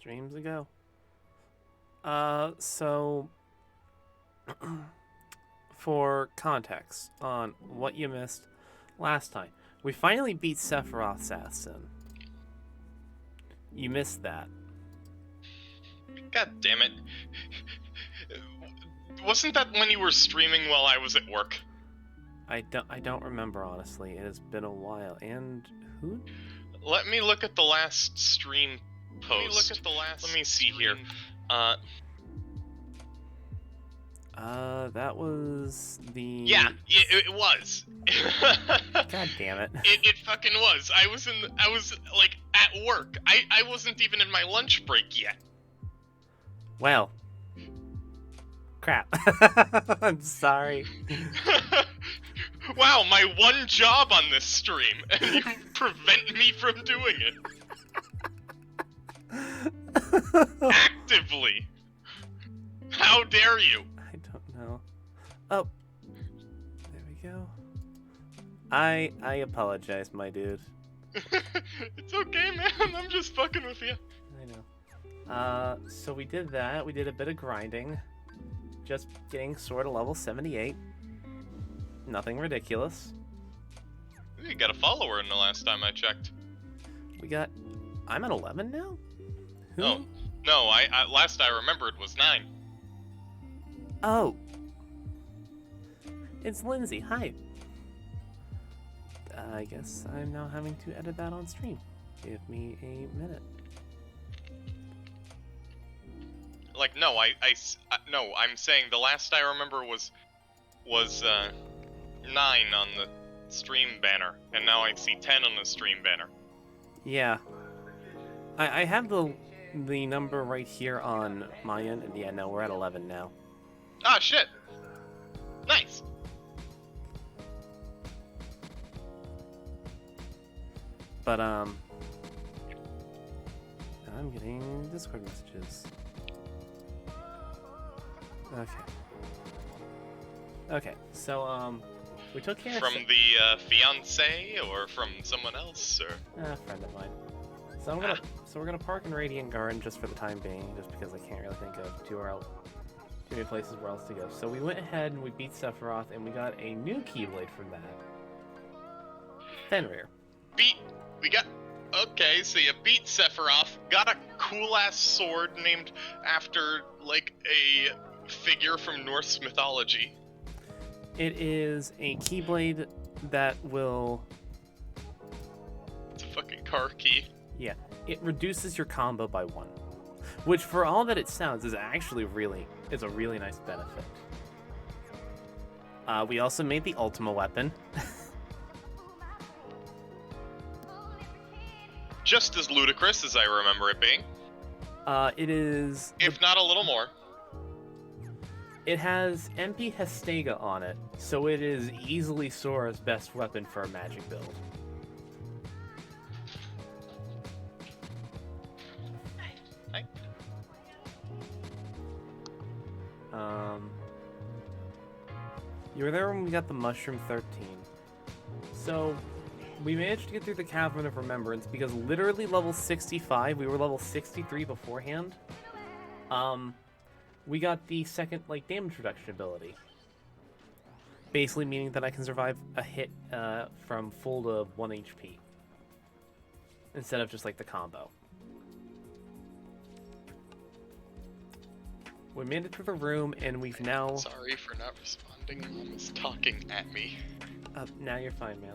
streams ago. So for context on what you missed last time, we finally beat Sephiroth's assassin. You missed that. God damn it. Wasn't that when you were streaming while I was at work? I don't remember, honestly. It has been a while. And who? Let me look at the last stream post. Let me see here. That was the... Yeah, it was. God damn it. It fucking was. I was like at work. I wasn't even in my lunch break yet. Well. Crap. I'm sorry. Wow, my one job on this stream, and you prevent me from doing it. Actively. How dare you? I don't know. Oh. There we go. I apologize, my dude. It's okay, man. I'm just fucking with you. I know. So we did that. We did a bit of grinding. Just getting sword to level 78. Nothing ridiculous. You got a follower in the last time I checked. We got... I'm at 11 now? Who? Oh. No, I last I remembered was 9. Oh. It's Lindsay. Hi. I guess I'm now having to edit that on stream. Give me a minute. Like, no, no, I'm saying the last I remember was 9 on the stream banner, and now I see 10 on the stream banner. Yeah. I have the number right here on my end, and yeah, no, we're at 11 now. Ah, shit! Nice! But, I'm getting Discord messages. Okay, so, we took care from of... the, fiance, or from someone else, or? A friend of mine. So we're gonna park in Radiant Garden just for the time being, just because I can't really think of too many places where else to go. So we went ahead and we beat Sephiroth, and we got a new Keyblade from that. Fenrir. Okay, so you beat Sephiroth, got a cool-ass sword named after, like, a figure from Norse mythology. It is a Keyblade that will... It's a fucking car key. Yeah, it reduces your combo by 1. Which, for all that it sounds, is actually a really nice benefit. We also made the Ultima weapon. Just as ludicrous as I remember it being. It is... If not a little more. It has MP Hestega on it, so it is easily Sora's best weapon for a magic build. Hi. You were there when we got the Mushroom 13. So, we managed to get through the Cavern of Remembrance because literally level 65, we were level 63 beforehand. We got the second, like, damage reduction ability. Basically meaning that I can survive a hit from full to 1 HP. Instead of just, like, the combo. We made it to the room, and we've now... Sorry for not responding. Mom is talking at me. Now you're fine, man.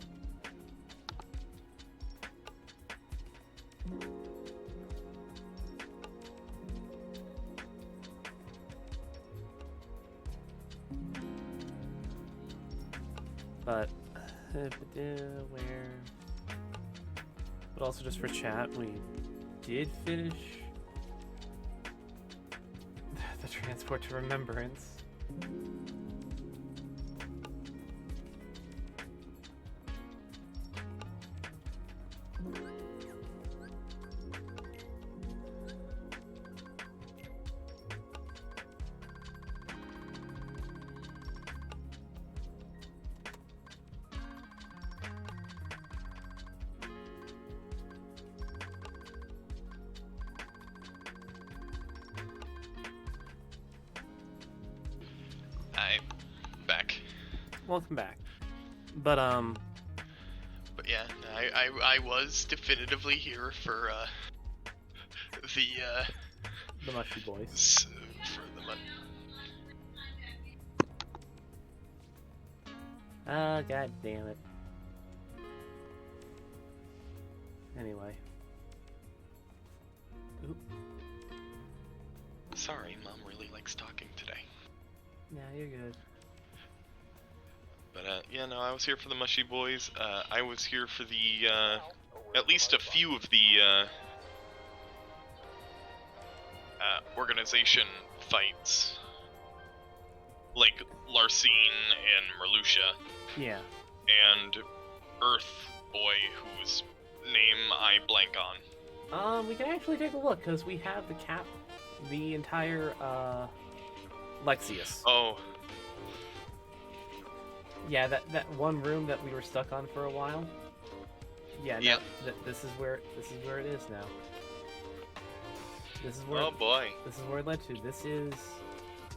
But where? But also just for chat, we did finish the transport to Remembrance. welcome back. But But yeah, I was definitively here for the Mushy Boys. for the God damn it. Anyway. Oop. Sorry, Mom really likes talking today. Yeah, you're good. But yeah, no, I was here for the Mushy Boys. I was here for the at least a few of the organization fights, like Larcene and Merlucia. Yeah. And Earth Boy, whose name I blank on. We can actually take a look because we have the entire Lexius. Oh. Yeah, that one room that we were stuck on for a while. Yeah. Yeah. No, this is where it is now. This is where. Oh boy. This is where it led to. This is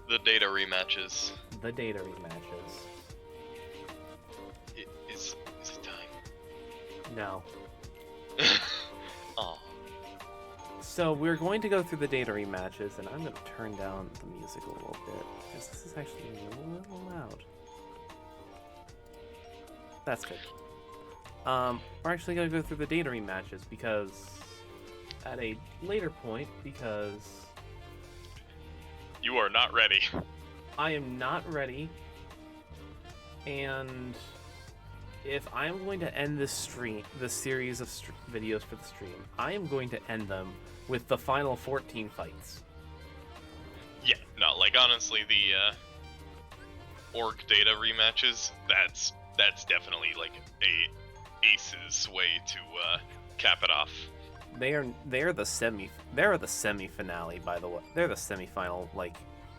The data rematches. the data rematches. Is it time? No. Oh. So we're going to go through the data rematches, and I'm going to turn down the music a little bit because this is actually a little loud. That's good. We're actually going to go through the data rematches because at a later point, because You are not ready. I am not ready, and if I'm going to end this series of videos for the stream, I am going to end them with the final 14 fights. Yeah, no, like honestly, the org data rematches, that's definitely like a Ace's way to cap it off. They're the semi finale, by the way. They're the semi-final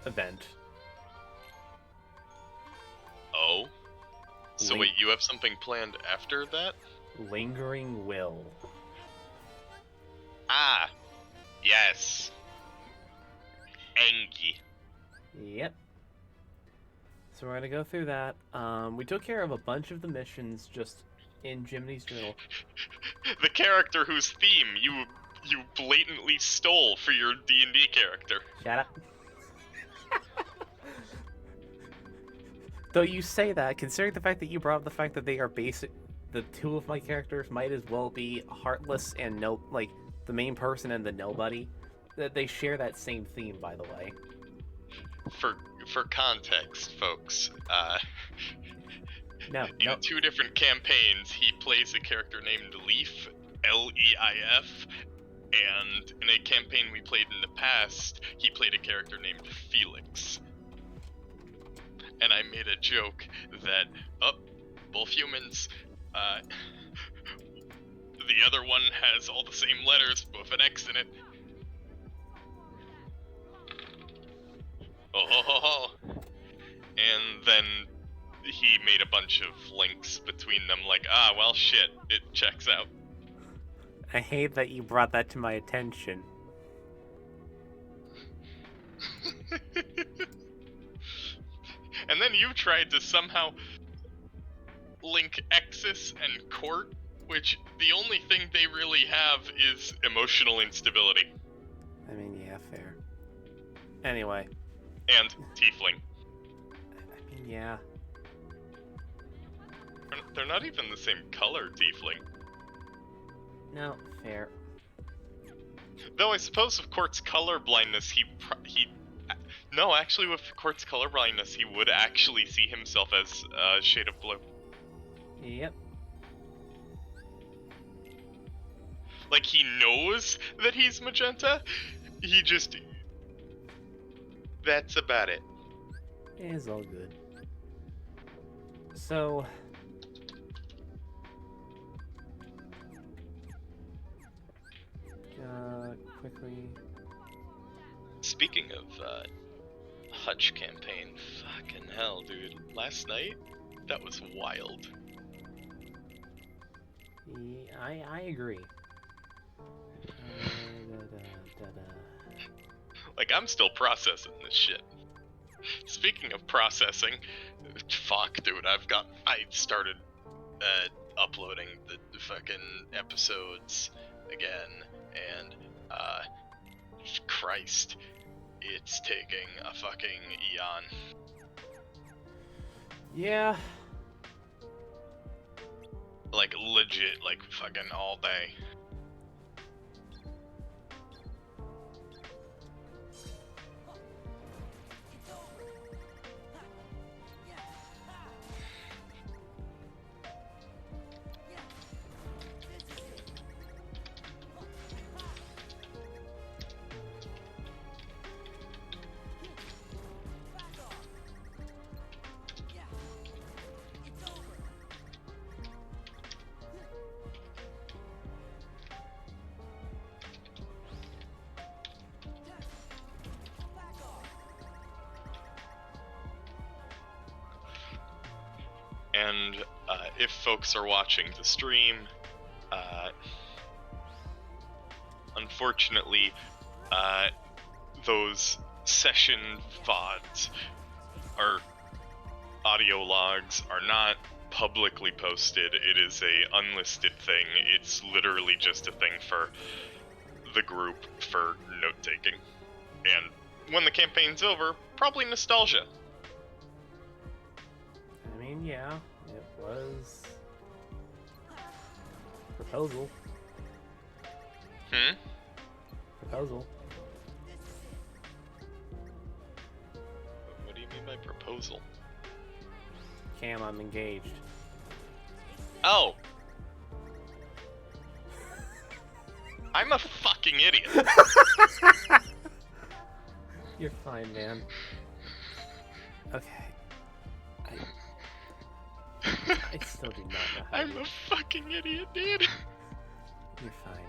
event. Oh? So wait, you have something planned after that? Lingering Will. Ah, yes. Engi. Yep. So we're gonna go through that. We took care of a bunch of the missions just in Jiminy's Journal. The character whose theme you blatantly stole for your D&D character. Shut up. Though you say that, considering the fact that you brought up the fact that they are basic, the two of my characters might as well be Heartless and the main person and the nobody. That they share that same theme, by the way. For context, folks, No. in two different campaigns, he plays a character named Leif, Leif, and in a campaign we played in the past, he played a character named Felix. And I made a joke that, both humans, the other one has all the same letters with an X in it. Oh. And then he made a bunch of links between them, like, well, shit, it checks out. I hate that you brought that to my attention. And then you tried to somehow link Exis and Court, which the only thing they really have is emotional instability. I mean, yeah, fair. Anyway. And Tiefling. I mean, yeah. They're not even the same color, Tiefling. No, fair. Though I suppose with Court's color blindness, no, actually with Court's color blindness, he would actually see himself as a shade of blue. Yep. Like, he knows that he's magenta, he just... That's about it. It's all good. So... quickly... Speaking of, Hutch campaign, fucking hell, dude. Last night? That was wild. Yeah, I agree. Like, I'm still processing this shit. Speaking of processing, fuck, dude, I started uploading the fucking episodes again, and Christ, it's taking a fucking eon. Yeah. Like legit, like fucking all day. And if folks are watching the stream, unfortunately, those session VODs or audio logs are not publicly posted. It is a unlisted thing. It's literally just a thing for the group for note-taking. And when the campaign's over, probably nostalgia. I mean, yeah, it was proposal. Proposal. What do you mean by proposal? Cam, I'm engaged. Oh! I'm a fucking idiot. You're fine, man. Okay. I still do not know how I'm a fucking idiot, dude. You're fine,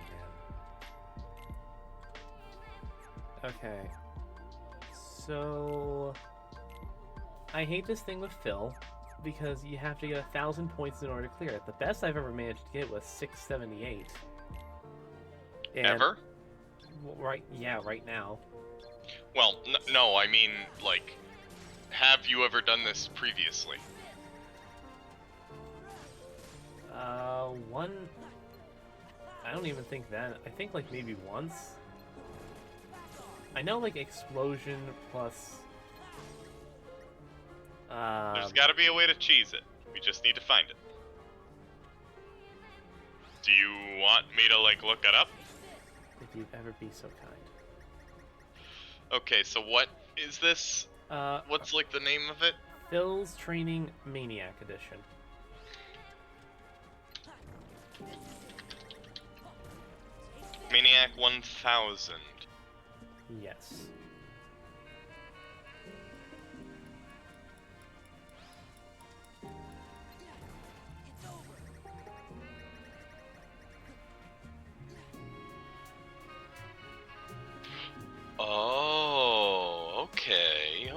man. Okay. So... I hate this thing with Phil, because you have to get 1,000 points in order to clear it. The best I've ever managed to get was 678. And Ever? Right now. Well, no, I mean, like, have you ever done this previously? One... I don't even think that. I think, like, maybe once. I know, like, explosion plus... There's gotta be a way to cheese it. We just need to find it. Do you want me to, like, look it up? If you'd ever be so kind. Okay, so what is this? What's, like, the name of it? Phil's Training Maniac Edition. Maniac 1000. Yes. Oh, okay.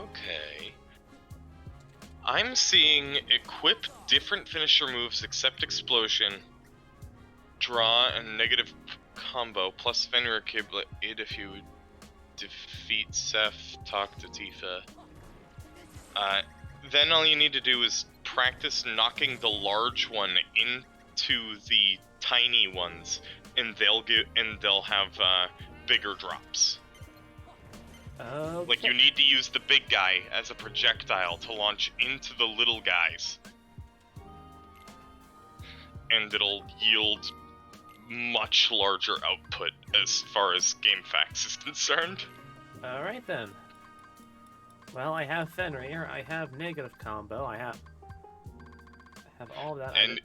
I'm seeing equip different finisher moves except explosion, draw and negative combo, plus Fenrir Kiblet if you defeat Seth, talk to Tifa. Then all you need to do is practice knocking the large one into the tiny ones, and they'll have bigger drops. Okay. Like, you need to use the big guy as a projectile to launch into the little guys. And it'll yield much larger output as far as GameFAQs is concerned. Alright then. Well, I have Fenrir, I have negative combo, I have all that. And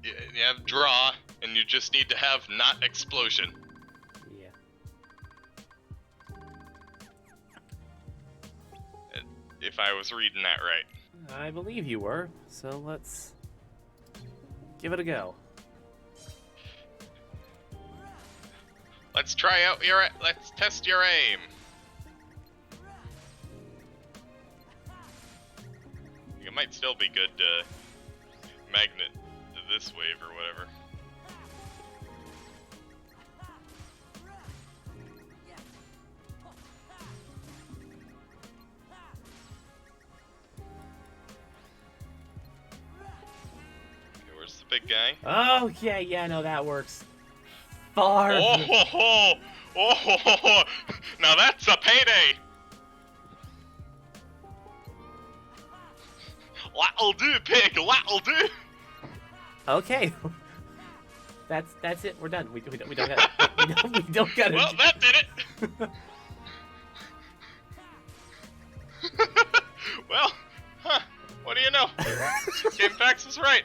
you have draw, and you just need to have not explosion. Yeah. If I was reading that right. I believe you were, so let's give it a go. Let's test your aim. It might still be good to magnet to this wave or whatever. big guy. Oh, yeah, no, that works. Far. Oh, ho, ho. Oh, ho, ho, ho. Now that's a payday. That'll do, pig. That'll do. Okay. That's it. We're done. We don't got we don't got Well, that did it. Well, huh? What do you know? GameFAQs is right.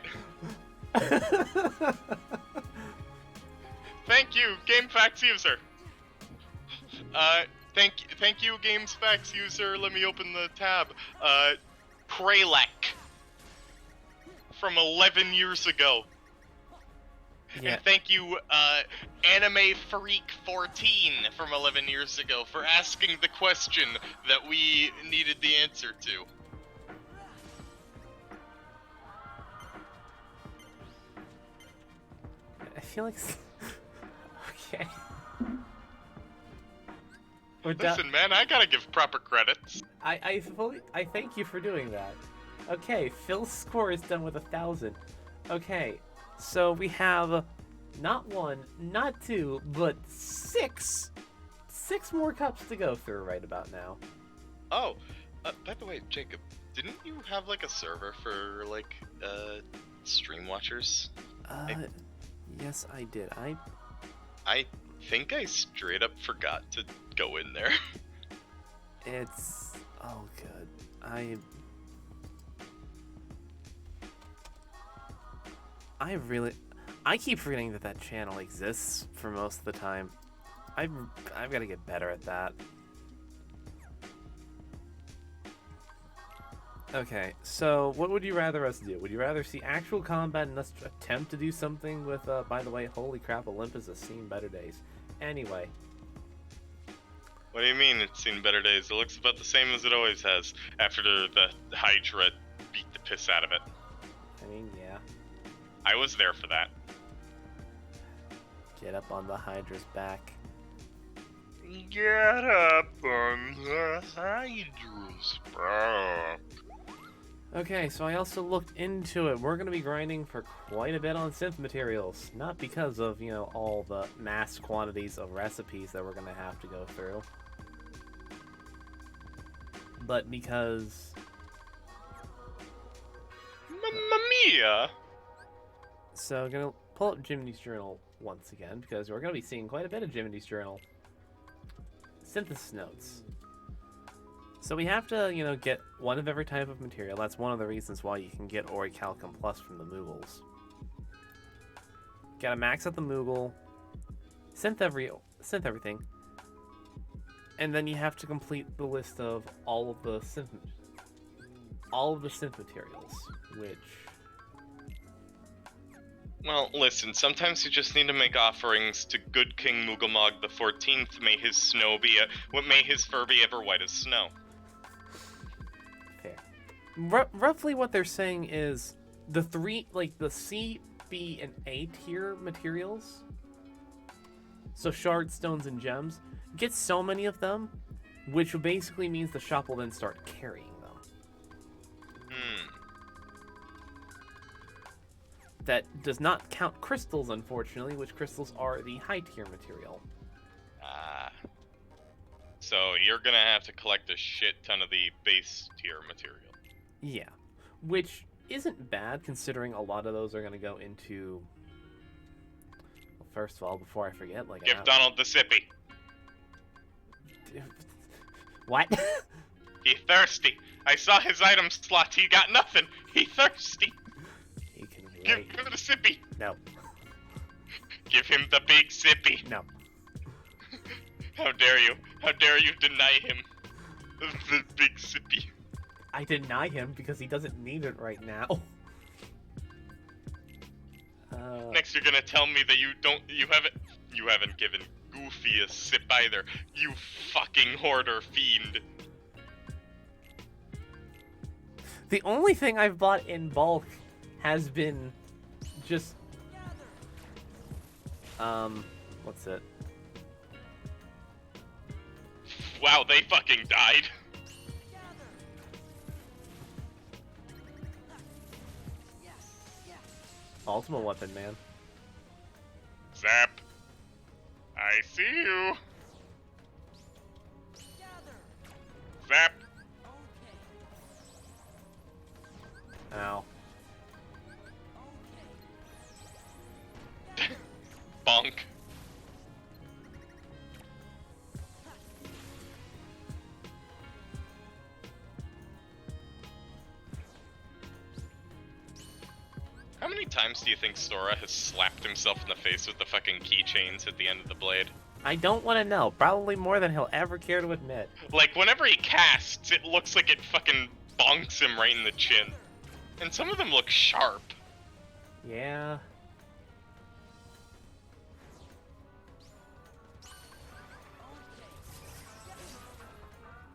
Thank you, GameFAQs user. Thank you, GameFAQs user. Let me open the tab. Kralek from 11 years ago. Yeah. And thank you, Anime Freak 14 from 11 years ago for asking the question that we needed the answer to. I feel like. Okay. We're done. Listen, man, I gotta give proper credits. I thank you for doing that. Okay, Phil's score is done with 1,000. Okay, so we have not 1, not 2, but 6 more cups to go through right about now. Oh, by the way, Jacob, didn't you have like a server for like stream watchers? Yes, I did. I think I straight up forgot to go in there. It's oh good. I keep forgetting that channel exists for most of the time. I've got to get better at that. Okay, so what would you rather us do? Would you rather see actual combat and us attempt to do something with, by the way, holy crap, Olympus has seen better days. Anyway. What do you mean it's seen better days? It looks about the same as it always has after the Hydra beat the piss out of it. I mean, yeah. I was there for that. Get up on the Hydra's back. Get up on the Hydra's back. Okay, so I also looked into it. We're going to be grinding for quite a bit on synth materials. Not because of, you know, all the mass quantities of recipes that we're going to have to go through. But because... Mamma mia! So I'm going to pull up Jiminy's Journal once again, because we're going to be seeing quite a bit of Jiminy's Journal. Synthesis notes. So we have to, you know, get one of every type of material. That's one of the reasons why you can get Orichalcum Plus from the Moogles. Gotta max out the Moogle, synth everything, and then you have to complete the list of all of the synth materials, which... Well, listen, sometimes you just need to make offerings to good King Moogalmog the 14th. May his snow be may his fur be ever white as snow. Fair. Roughly what they're saying is the three, like the C, B, and A tier materials, so shards, stones, and gems, get so many of them, which basically means the shop will then start carrying them. That does not count crystals, unfortunately, which crystals are the high tier material. So you're gonna have to collect a shit ton of the base tier material. Yeah, which isn't bad considering a lot of those are gonna go into... Well, first of all, before I forget, like... Give Donald the sippy. What? He thirsty. I saw his item slot. He got nothing. He thirsty. He can Give wait. him the sippy. No. Give him the big sippy. No. How dare you? How dare you deny him the big sippy? I deny him because he doesn't need it right now. Next, you're gonna tell me that you haven't given Goofy a sip either. You fucking hoarder fiend. The only thing I've bought in bulk has been just what's it? Wow, they fucking died. Ultimate weapon, man. Zap. I see you. Zap. Ow. Bonk. How many times do you think Sora has slapped himself in the face with the fucking keychains at the end of the blade? I don't want to know. Probably more than he'll ever care to admit. Like, whenever he casts, it looks like it fucking bonks him right in the chin. And some of them look sharp. Yeah.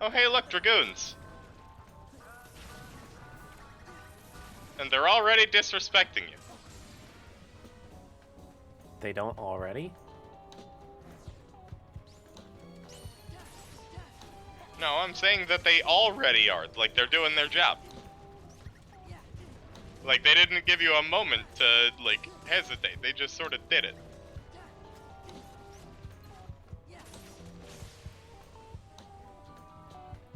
Oh hey, look, Dragoons. And they're already disrespecting you. They don't already? No, I'm saying that they already are. Like, they're doing their job. Like, they didn't give you a moment to, like, hesitate. They just sort of did it.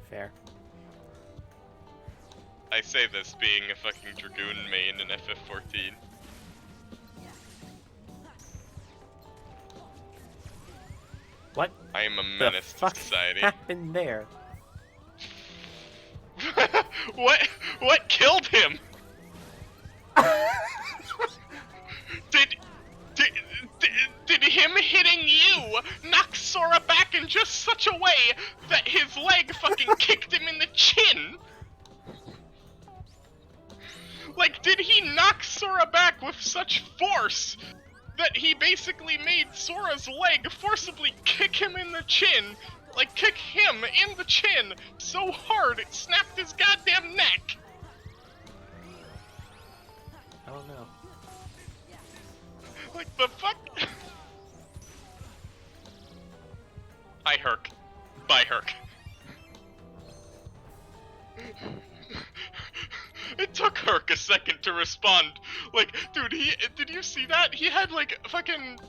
Fair. I say this being a fucking Dragoon main in FF14. What I am a menace the to fuck society. happened there? What killed him? Did him hitting you knock Sora back in just such a way that his leg fucking kicked him in the chin? Like, did he knock Sora back with such force that he basically made Sora's leg forcibly kick him in the chin? Like, kick him in the chin so hard it snapped his goddamn neck? I don't know. Like, the fuck? I herk. Bye, herk. It took Herc a second to respond. Like, dude, did you see that? He had, like, fucking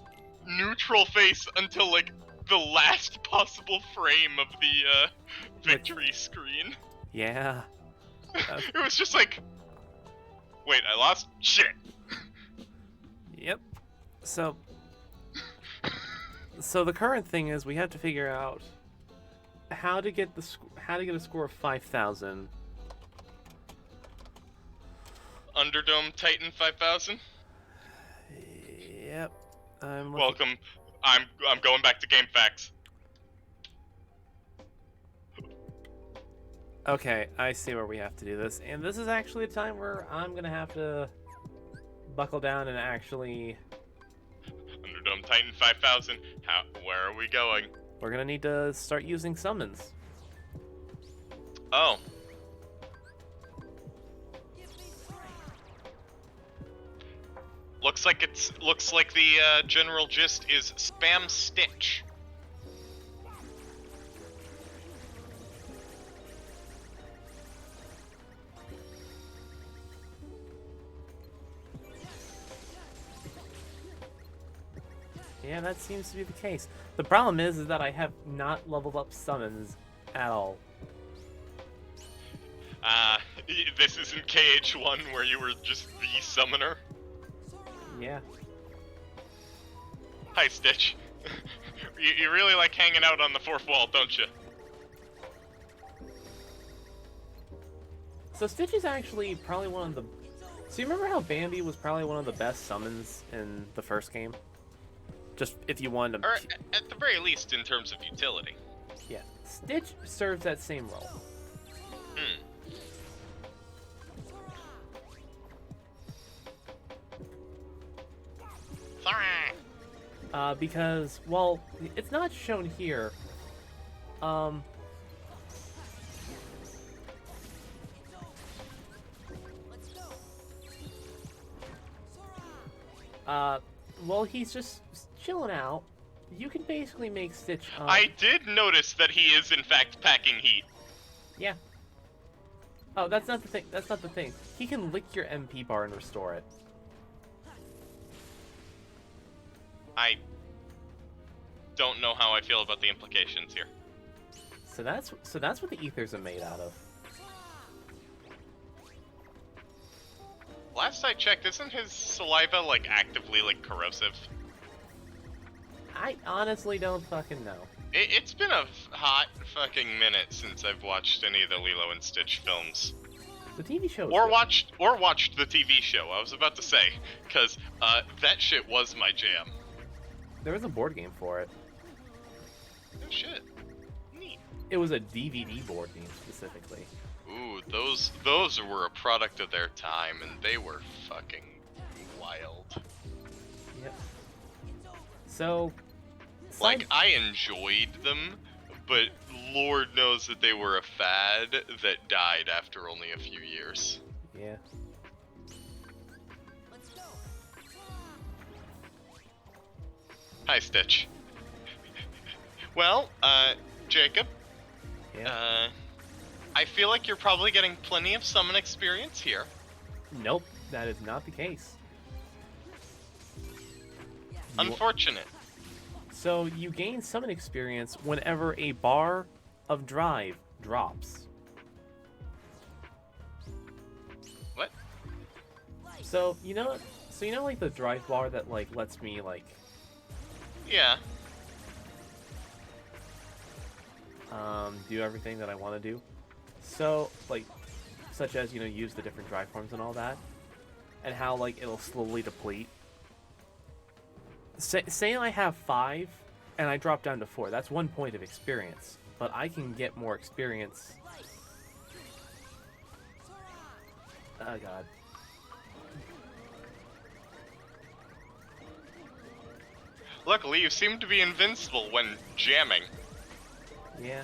neutral face until, like, the last possible frame of the, victory screen. Yeah. It was just like, wait, I lost? Shit. Yep. So the current thing is we have to figure out how to get a score of 5,000. Underdome Titan 5000. Yep. Welcome. I'm going back to Game Facts. Okay, I see where we have to do this, and this is actually a time where I'm gonna have to buckle down and actually. Underdome Titan 5000. Where are we going? We're gonna need to start using summons. Oh. Looks like the general gist is spam Stitch. Yeah, that seems to be the case. The problem is that I have not leveled up summons at all. This isn't KH1 where you were just the summoner. Yeah. Hi, Stitch. You really like hanging out on the fourth wall, don't you? So Stitch is actually probably one of the... So you remember how Bambi was probably one of the best summons in the first game? Just if you wanted to... Or at the very least in terms of utility. Yeah. Stitch serves that same role. Hmm. Because, well, it's not shown here. Well, he's just chilling out. You can basically make Stitch, I did notice that he is in fact packing heat. Yeah. Oh, that's not the thing. That's not the thing. He can lick your MP bar and restore it. I don't know how I feel about the implications here. So that's what the ethers are made out of. Last I checked, isn't his saliva, like, actively, like, corrosive? I honestly don't fucking know. It's been a hot fucking minute since I've watched any of the Lilo and Stitch films. The TV show is Or good. watched the TV show, I was about to say, because that shit was my jam. There was a board game for it. Oh shit. Neat. It was a DVD board game specifically. Ooh, those were a product of their time, and they were fucking wild. Yep. So, Like, I enjoyed them, but Lord knows that they were a fad that died after only a few years. yeah. Hi, Stitch. Well, Jacob, Yeah. I feel like you're probably getting plenty of summon experience here. Nope, that is not the case. Unfortunate. So you gain summon experience whenever a bar of drive drops. What? So you know like the drive bar that like lets me like Yeah. do everything that I want to do. So like such as use the different drive forms and all that, and how like it'll slowly deplete. Say I have 5 and I drop down to 4. That's 1 point of experience, but I can get more experience. Oh god. Luckily, you seem to be invincible when jamming. Yeah.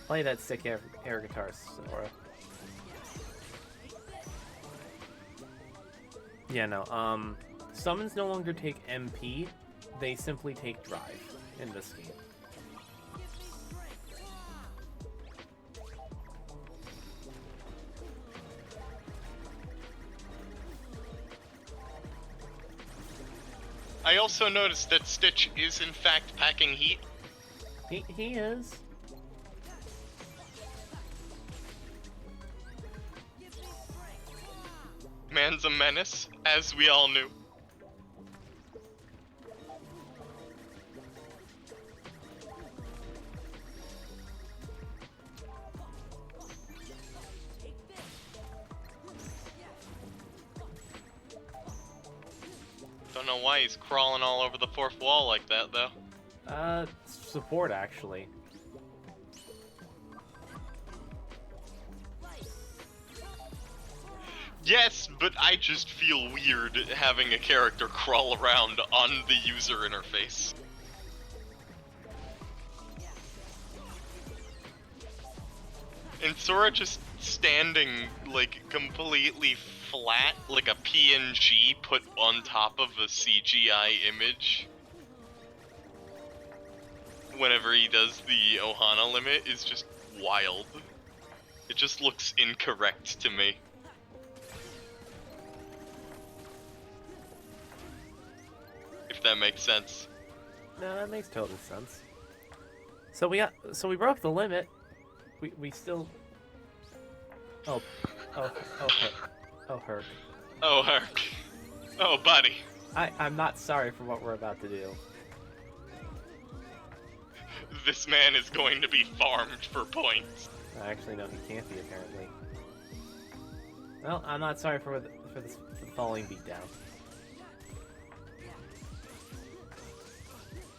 Play that sick air guitar, Sora. Yeah, no, summons no longer take MP, they simply take drive in this game. I also noticed that Stitch is in fact packing heat. He is. Man's a menace, as we all knew. Don't know why he's crawling all over the fourth wall like that, though. Support actually. Yes, but I just feel weird having a character crawl around on the user interface. And Sora just standing, like, completely flat, like a PNG put on top of a CGI image. Whenever he does the Ohana limit is just wild. It just looks incorrect to me. If that makes sense. No, that makes total sense. So we broke the limit. We still. Oh, Herc. Oh, Herc. Oh, buddy. I'm not sorry for what we're about to do. This man is going to be farmed for points. Actually, no, he can't be apparently. Well, I'm not sorry for the falling beatdown.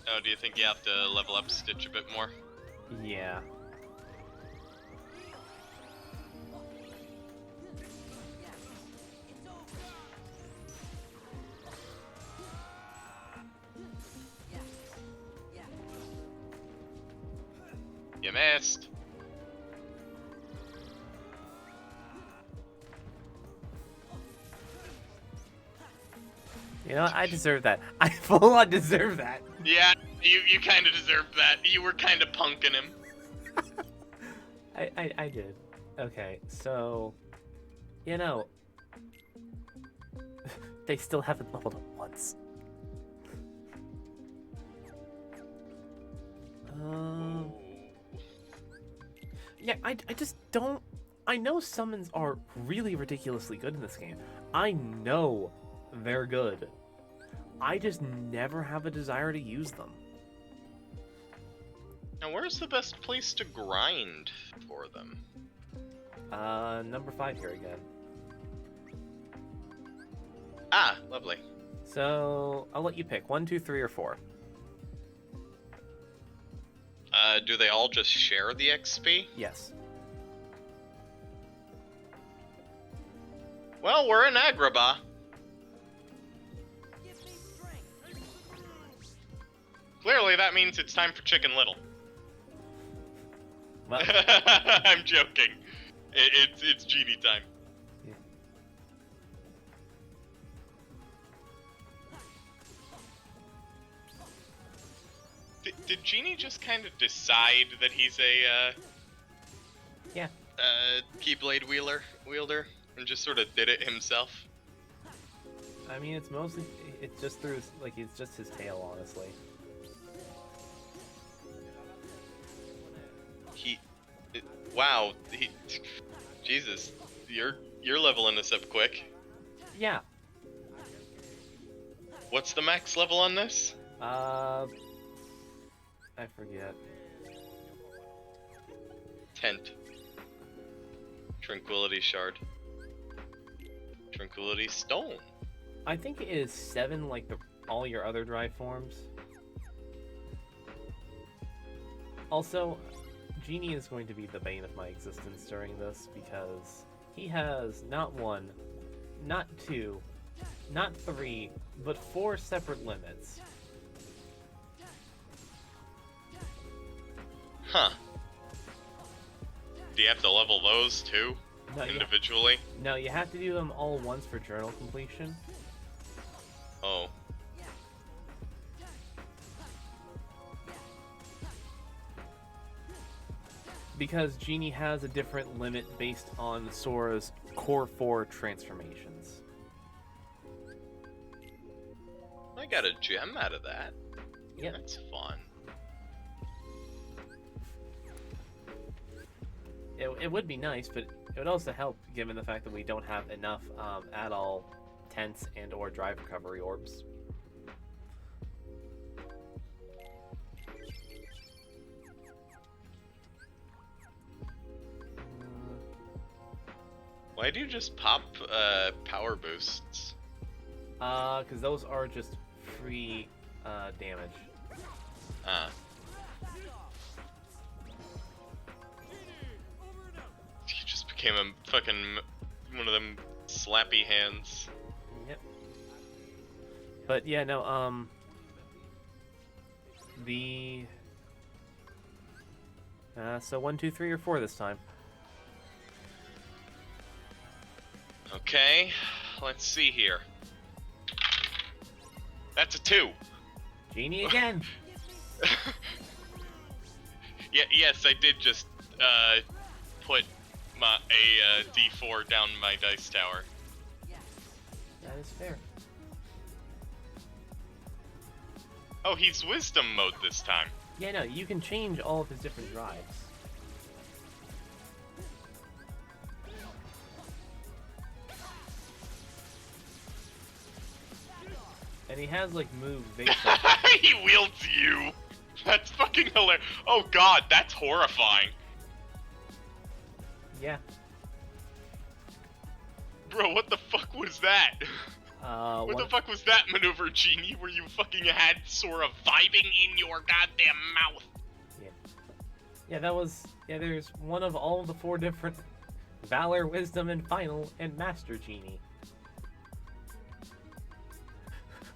Oh, do you think you have to level up Stitch a bit more? Yeah. You missed. You know, I deserve that. I full on deserve that. Yeah, you kind of deserved that. You were kind of punking him. I did. Okay, so, you know, they still haven't leveled up once. Yeah, I just don't... I know summons are really ridiculously good in this game. I know they're good. I just never have a desire to use them. Now, where's the best place to grind for them? Number 5 here again. Ah, lovely. So, I'll let you pick. 1, 2, 3, or 4. Do they all just share the XP? Yes. Well, we're in Agrabah. Clearly, that means it's time for Chicken Little. Well, I'm joking. It's genie time. yeah. Did Genie just kind of decide that he's a Yeah. Keyblade wielder and just sort of did it himself? I mean, it's mostly... It's just through his... Like, it's just his tail, honestly. Wow. Jesus. You're leveling this up quick. Yeah. What's the max level on this? I forget. Tent. Tranquility Shard. Tranquility Stone. I think it is 7, like all your other drive forms. Also, Genie is going to be the bane of my existence during this because he has not 1, not 2, not 3, but 4 separate limits. Huh. Do you have to level those too? No, individually? No, you have to do them all once for journal completion. Oh. Because Genie has a different limit based on Sora's core 4 transformations. I got a gem out of that. Yep. That's fun. It would be nice, but it would also help given the fact that we don't have enough at all tents and or drive recovery orbs. Why do you just pop power boosts? Because those are just free damage. Ah. You just became a fucking one of them slappy hands. Yep. But yeah, no, so 1, 2, 3, or 4 this time. Okay, let's see here. That's a 2. Genie again! Yeah, yes, I did just put a D4 down my dice tower. That is fair. Oh, he's wisdom mode this time. Yeah, no, you can change all of his different drives. And he has, like, moves based on... He wields you! That's fucking hilarious. Oh god, that's horrifying. Yeah. Bro, what the fuck was that? What the fuck was that maneuver, Genie, where you fucking had Sora vibing in your goddamn mouth? Yeah. Yeah, that was... Yeah, there's one of all the 4 different Valor, Wisdom, and Final, and Master Genie.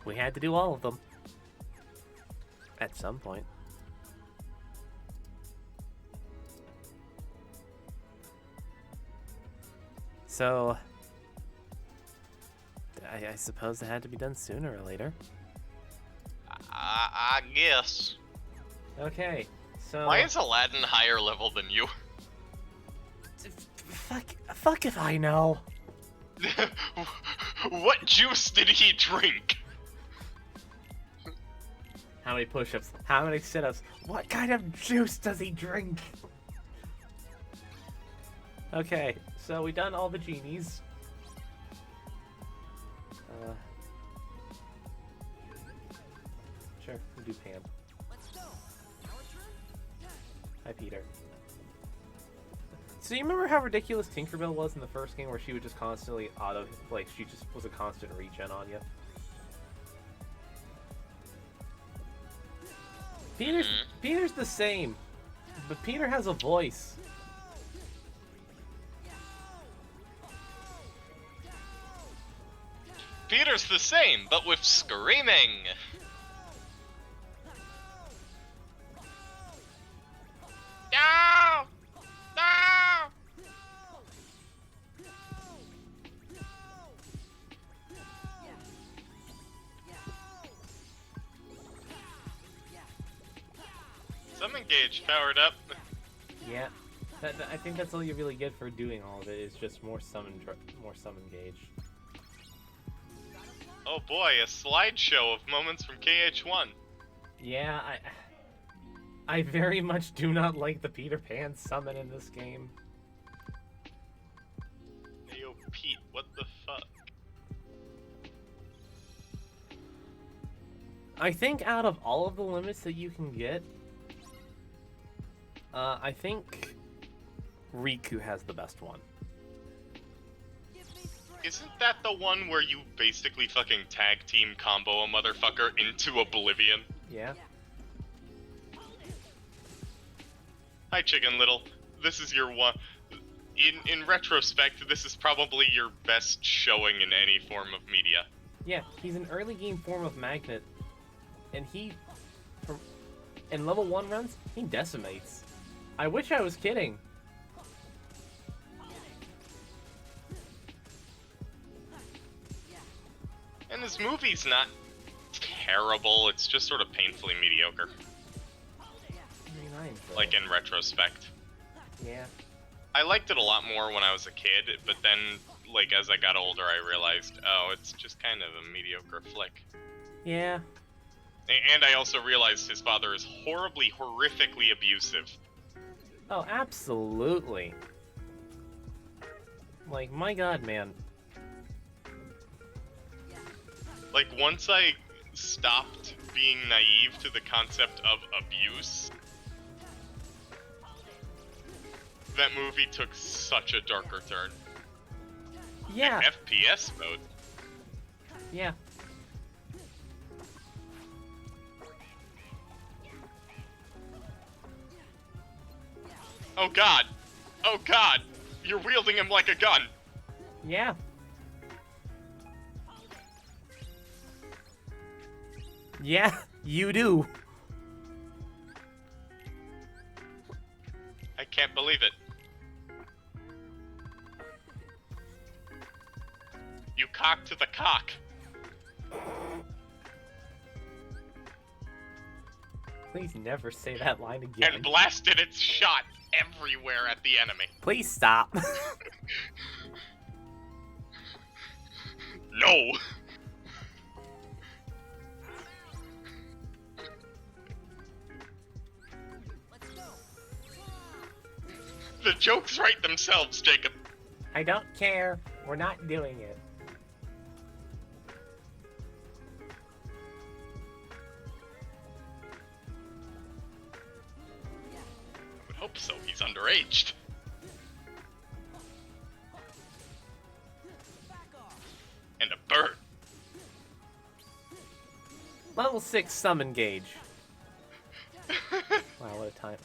We had to do all of them. At some point. So... I suppose it had to be done sooner or later. I guess. Okay, so... Why is Aladdin higher level than you? Fuck if I know. What juice did he drink? How many push-ups? How many sit-ups? What kind of juice does he drink? Okay, so we done all the genies. Sure, we'll do Pam. Hi, Peter. So you remember how ridiculous Tinkerbell was in the first game, where she would just constantly she just was a constant regen on you? Peter's the same, but Peter has a voice. Peter's the same, but with screaming. No! No! Summon gauge powered up. Yeah, I think that's all you really get for doing all of it, is just more summon gauge. Oh boy, a slideshow of moments from KH1. Yeah, I very much do not like the Peter Pan summon in this game. Hey yo, Pete, what the fuck? I think out of all of the limits that you can get, I think Riku has the best one. Isn't that the one where you basically fucking tag team combo a motherfucker into oblivion? Yeah. Hi, Chicken Little. This is your one. In retrospect, this is probably your best showing in any form of media. Yeah, he's an early game form of Magnet, and in level 1 runs, he decimates. I wish I was kidding. And this movie's not terrible, it's just sort of painfully mediocre. Like, in retrospect. Yeah. I liked it a lot more when I was a kid, but then, like, as I got older, I realized, oh, it's just kind of a mediocre flick. Yeah. And I also realized his father is horribly, horrifically abusive. Oh, absolutely. Like, my god, man. Like, once I stopped being naive to the concept of abuse, that movie took such a darker turn. Yeah. FPS mode. Yeah. Oh god! Oh god! You're wielding him like a gun! Yeah. Yeah, you do. I can't believe it. You cocked the cock. Please never say that line again. And blasted its shot everywhere at the enemy. Please stop. No! The jokes write themselves, Jacob. I don't care. We're not doing it. I would hope so. He's underaged. And a bird. Level 6 summon gauge. Wow, what a time.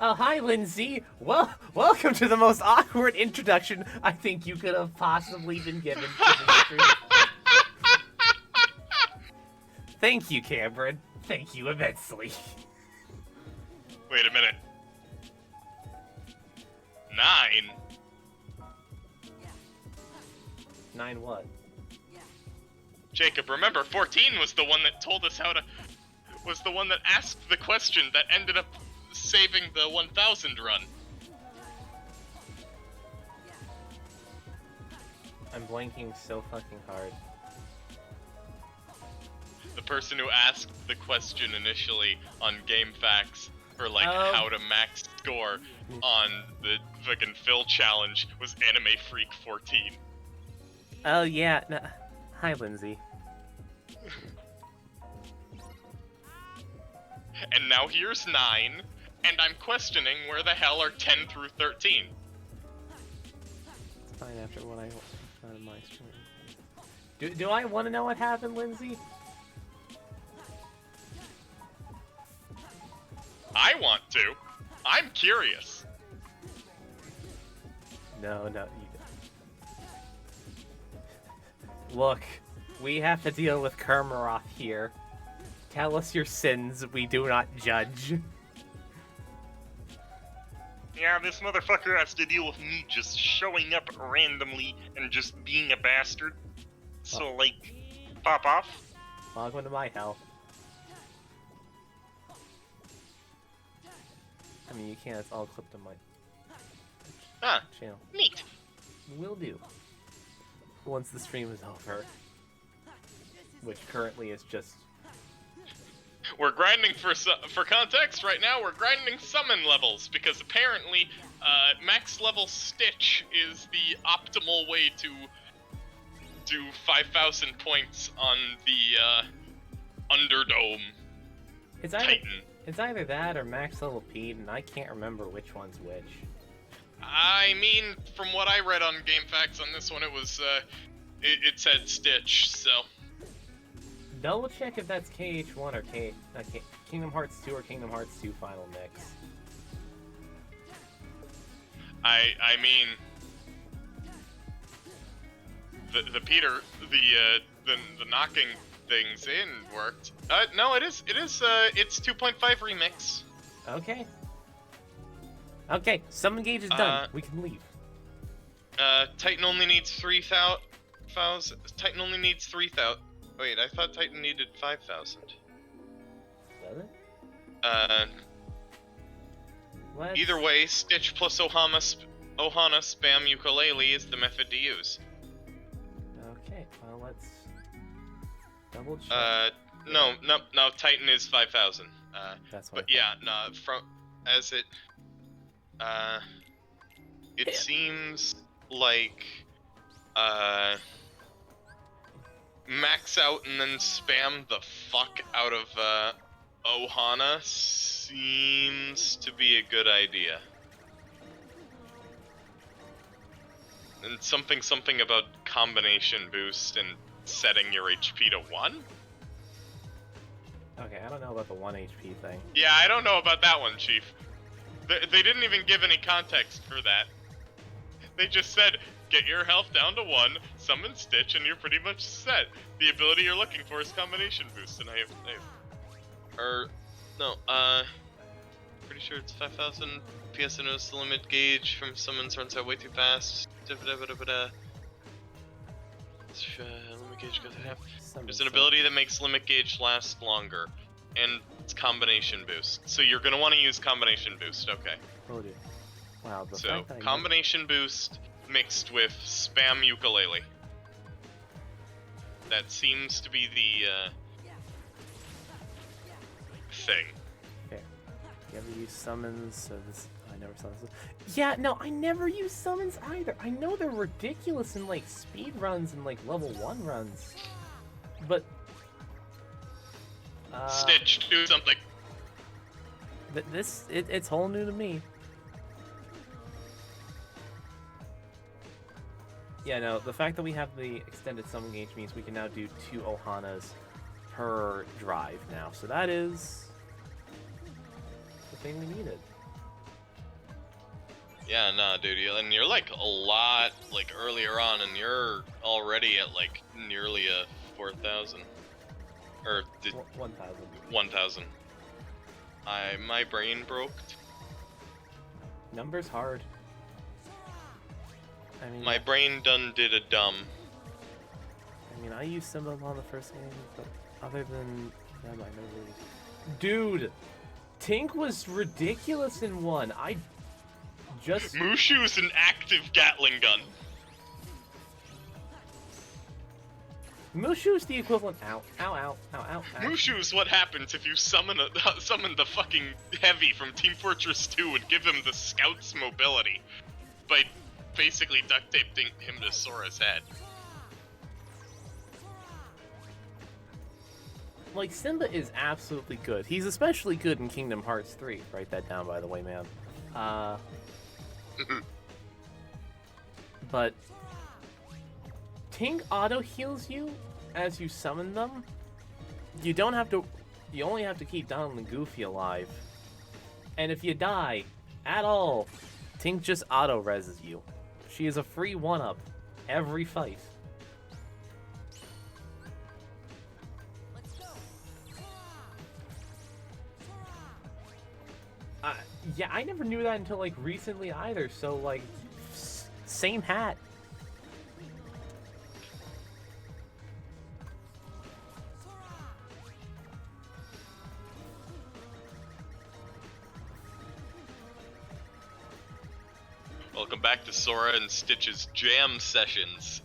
Oh, hi, Lindsay. Well, welcome to the most awkward introduction I think you could have possibly been given. Thank you, Cameron. Thank you immensely. Wait a minute. 9? 9 what? Jacob, remember, 14 was the one that told us how to... was the one that asked the question that ended up saving the 1000 run. I'm blanking so fucking hard. The person who asked the question initially on GameFAQs or like how to max score on the fucking Phil challenge was Anime Freak 14. Oh yeah. No. Hi, Lindsay. And now here's 9, and I'm questioning where the hell are 10 through 13. It's fine after what I found in my stream. Do I want to know what happened, Lindsay? I want to. I'm curious. No, you don't. Look, we have to deal with Kermeroth here. Tell us your sins, we do not judge. Yeah, this motherfucker has to deal with me just showing up randomly and just being a bastard. So, like, pop off. Welcome to my hell. I mean, you can't, it's all clipped on my channel. Neat. Will do. Once the stream is over. Which currently is just... We're grinding for context right now. We're grinding summon levels because apparently max level Stitch is the optimal way to do 5,000 points on the Underdome Titan. It's either that or max level Pete, and I can't remember which one's which. I mean, from what I read on GameFAQs on this one, it was it said Stitch. So double check if that's KH1 or Kingdom Hearts 2 or Kingdom Hearts 2 Final Mix. I mean, the Peter the knocking things in worked. No, it's 2.5 remix. Okay. Okay, summon gauge is done. We can leave. Titan only needs 3,000. Titan only needs 3,000. Wait, I thought Titan needed 5,000. Does it? Either way, Stitch plus Ohana spam ukulele is the method to use. Okay, well, let's double check. No, Titan is 5,000. That's what. But yeah, no, it seems like max out and then spam the fuck out of Ohana seems to be a good idea. And something about combination boost and setting your HP to 1? Okay, I don't know about the 1 HP thing. Yeah, I don't know about that one, Chief. They didn't even give any context for that. They just said, get your health down to 1, summon Stitch, and you're pretty much set. The ability you're looking for is combination boost, and pretty sure it's 5,000 PSN is the limit gauge from summons runs out way too fast. Limit gauge goes half. There's an ability that makes limit gauge last longer, and it's combination boost. So you're gonna want to use combination boost, okay? Oh dear. Wow. So combination boost mixed with spam ukulele. That seems to be the thing. Okay. You ever use summons? So this, I never saw this. Yeah, no, I never use summons either. I know they're ridiculous in like speed runs and like level 1 runs, but Stitch, do something. It's whole new to me. Yeah, no, the fact that we have the extended summon gauge means we can now do 2 Ohanas per drive now. So that is the thing we needed. Yeah, nah, dude, and you're like a lot like earlier on, and you're already at like nearly a 4,000 or 1,000. 1,000. My brain broke. Numbers hard. I mean, my brain done did a dumb. I mean, I used some of them on the first game, but other than them, I never really... Dude! Tink was ridiculous in 1. I just... Mushu's an active Gatling gun. Mushu is the equivalent. Ow, ow, ow, ow, ow, ow. Mushu's what happens if you summon summon the fucking heavy from Team Fortress 2 and give him the scout's mobility by basically duct taping him to Sora's head. Like, Simba is absolutely good. He's especially good in Kingdom Hearts 3. Write that down, by the way, man. But Tink auto heals you as you summon them. You don't have to. You only have to keep Donald and Goofy alive. And if you die at all, Tink just auto reses you. She is a free 1-up every fight. Yeah, I never knew that until, like, recently either, so, like, same hat. Welcome back to Sora and Stitch's Jam Sessions.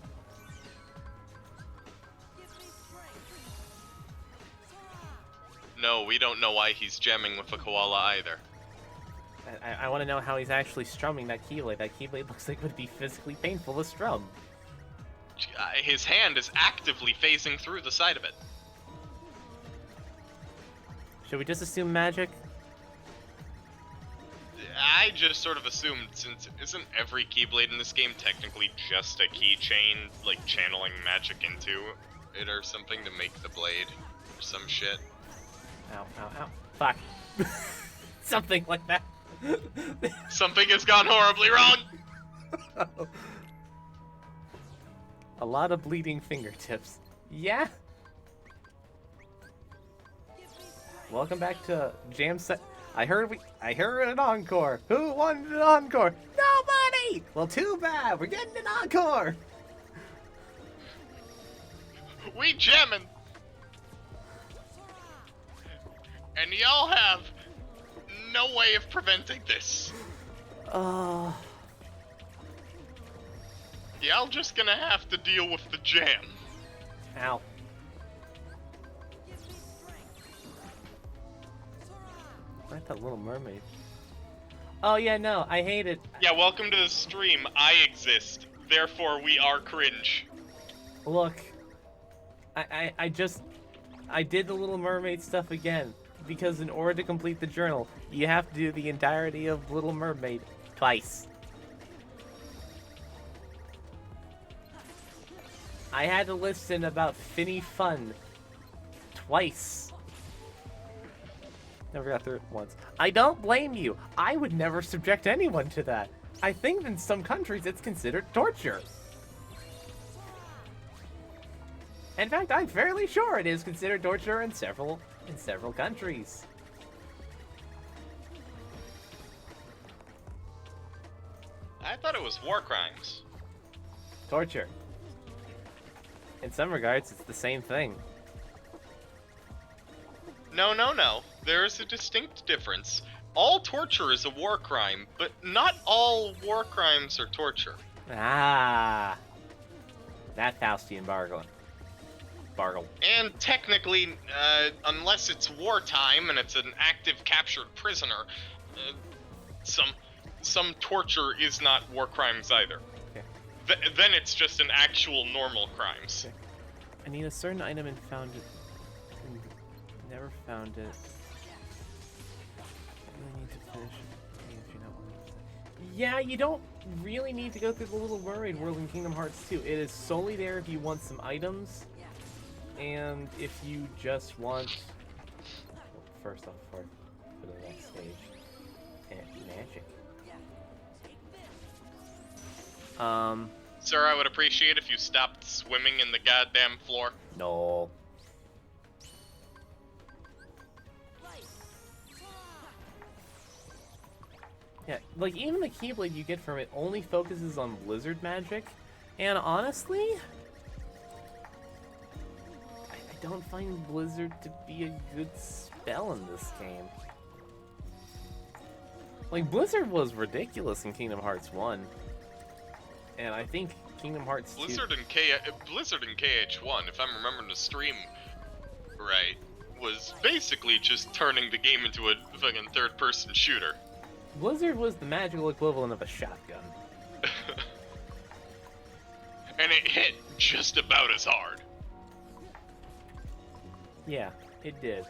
No, we don't know why he's jamming with a koala either. I want to know how he's actually strumming that Keyblade. That Keyblade looks like it would be physically painful to strum. His hand is actively phasing through the side of it. Should we just assume magic? I just sort of assumed, since isn't every Keyblade in this game technically just a keychain, like channeling magic into it or something to make the blade or some shit? Ow, ow, ow. Fuck. Something like that. Something has gone horribly wrong! A lot of bleeding fingertips. Yeah? Welcome back to Jam Set. I heard an encore. Who wanted an encore? Nobody! Well, too bad. We're getting an encore. We jammin'! And y'all have no way of preventing this. Y'all just gonna have to deal with the jam. Ow. Like that Little Mermaid. Oh yeah, no, I hate it. Yeah, welcome to the stream. I exist. Therefore, we are cringe. Look, I did the Little Mermaid stuff again. Because in order to complete the journal, you have to do the entirety of Little Mermaid twice. I had to listen about Finny Fun twice. Never got through it once. I don't blame you. I would never subject anyone to that. I think in some countries it's considered torture. In fact, I'm fairly sure it is considered torture in several countries. I thought it was war crimes. Torture. In some regards, it's the same thing. No. There is a distinct difference. All torture is a war crime, but not all war crimes are torture. Ah. That Faustian bargain. And technically, unless it's wartime and it's an active captured prisoner, some torture is not war crimes either. Okay. Then it's just an actual normal crimes. Okay. I need a certain item and found it. Never found it. I need to finish. Yeah, you don't really need to go through the Little Mermaid world in Kingdom Hearts 2. It is solely there if you want some items. And if you just want, first off, for the next stage, magic. Sir, I would appreciate if you stopped swimming in the goddamn floor. No. Yeah, like even the Keyblade you get from it only focuses on blizzard magic, and honestly, I don't find Blizzard to be a good spell in this game. Like, Blizzard was ridiculous in Kingdom Hearts 1. And I think Kingdom Hearts 2. Blizzard and KH1, if I'm remembering the stream right, was basically just turning the game into a fucking third-person shooter. Blizzard was the magical equivalent of a shotgun. And it hit just about as hard. Yeah, it did.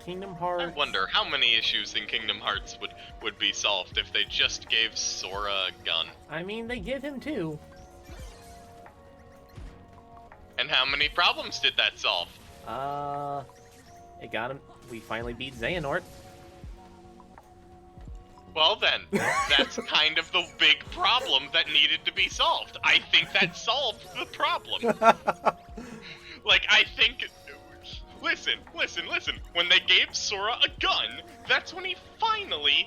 Kingdom Hearts... I wonder how many issues in Kingdom Hearts would be solved if they just gave Sora a gun. I mean, they give him 2. And how many problems did that solve? It got him. We finally beat Xehanort. Well then, that's kind of the big problem that needed to be solved. I think that solved the problem. Like, I think... Listen. When they gave Sora a gun, that's when he finally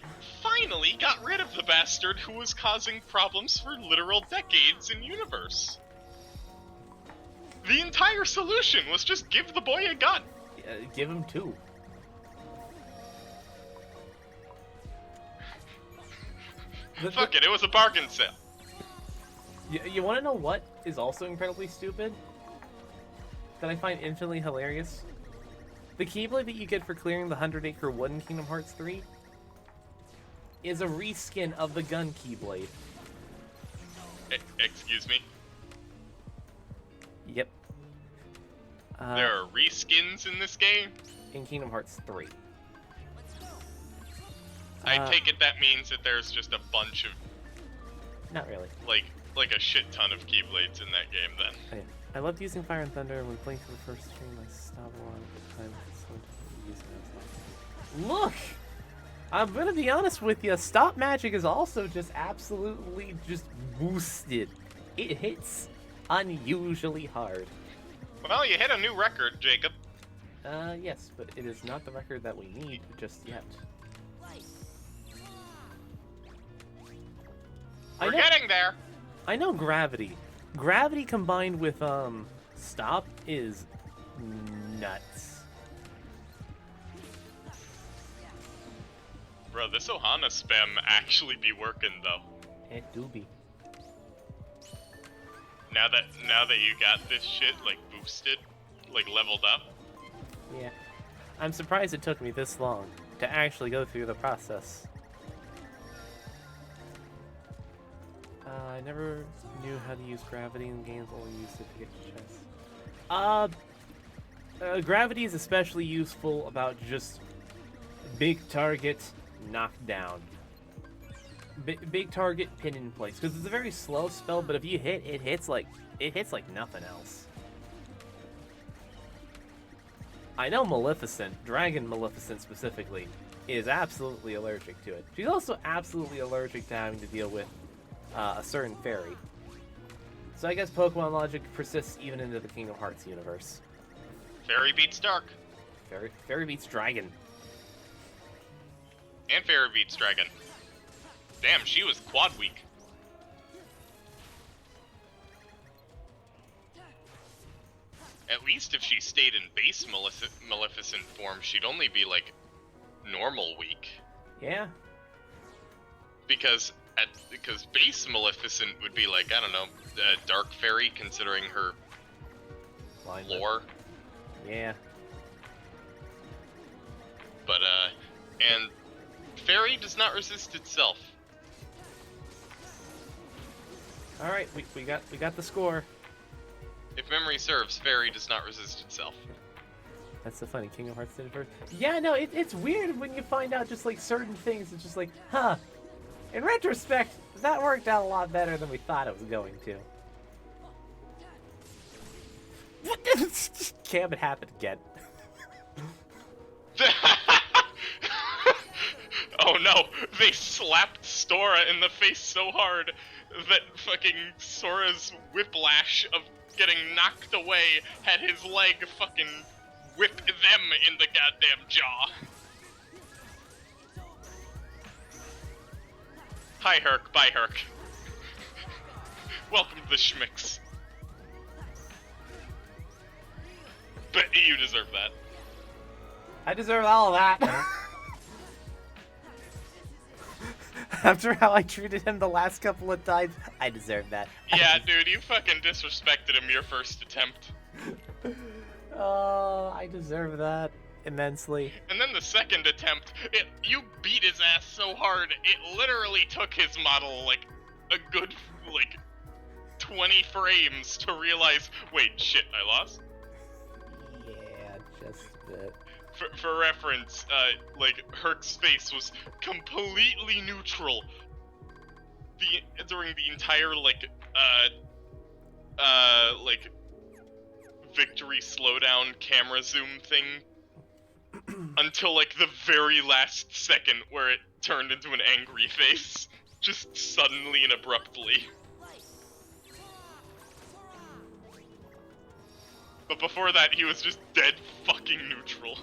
got rid of the bastard who was causing problems for literal decades in universe. The entire solution was just give the boy a gun. Give him 2. Fuck it was a bargain sale. You want to know what is also incredibly stupid? That I find infinitely hilarious? The Keyblade that you get for clearing the 100-acre wood in Kingdom Hearts 3 is a reskin of the gun Keyblade. Excuse me? Yep. There are reskins in this game? In Kingdom Hearts 3. I take it that means that there's just a bunch of... Not really. Like a shit ton of Keyblades in that game, then. I loved using Fire and Thunder, and when playing for the first stream, I stopped a lot of the time. So using it. Look! I'm gonna be honest with you, Stop Magic is also just absolutely just boosted. It hits unusually hard. Well, you hit a new record, Jacob. Yes, but it is not the record that we need just yet. We're getting there. I know Gravity. Gravity combined with, Stop is nuts. Bro, this Ohana spam actually be working, though. It do be. Now that you got this shit, like, boosted, like, leveled up. Yeah. I'm surprised it took me this long to actually go through the process. I never knew how to use gravity in games, only used it to get to chess. Gravity is especially useful about just big target knockdown. Big target pin in place, because it's a very slow spell, but if you hit, it hits like nothing else. I know Maleficent, Dragon Maleficent specifically, is absolutely allergic to it. She's also absolutely allergic to having to deal with a certain fairy. So I guess Pokemon logic persists even into the Kingdom Hearts universe. Fairy beats Dark. Fairy beats Dragon. And Fairy beats Dragon. Damn, she was quad weak. At least if she stayed in base Maleficent form, she'd only be, like, normal weak. Yeah. Because base Maleficent would be like, I don't know, Dark Fairy, considering her lore. Yeah. But, and Fairy does not resist itself. Alright, we got the score. If memory serves, Fairy does not resist itself. That's so funny, Kingdom Hearts did it first. Yeah, no, it's weird when you find out just, like, certain things. It's just like, huh. In retrospect, that worked out a lot better than we thought it was going to. Damn, it happened again. Oh no, they slapped Sora in the face so hard that fucking Sora's whiplash of getting knocked away had his leg fucking whip them in the goddamn jaw. Hi Herc, bye Herc. Welcome to the Schmicks. Bet you deserve that. I deserve all of that. After how I treated him the last couple of times, I deserve that. Yeah, dude, you fucking disrespected him your first attempt. Oh, I deserve that immensely. And then the second attempt, you beat his ass so hard, it literally took his model, like, a good, like, 20 frames to realize, wait, shit, I lost? Yeah, just a bit. For reference, like, Herc's face was completely neutral during the entire, like, victory slowdown camera zoom thing until, like, the very last second where it turned into an angry face. Just suddenly and abruptly. But before that, he was just dead fucking neutral.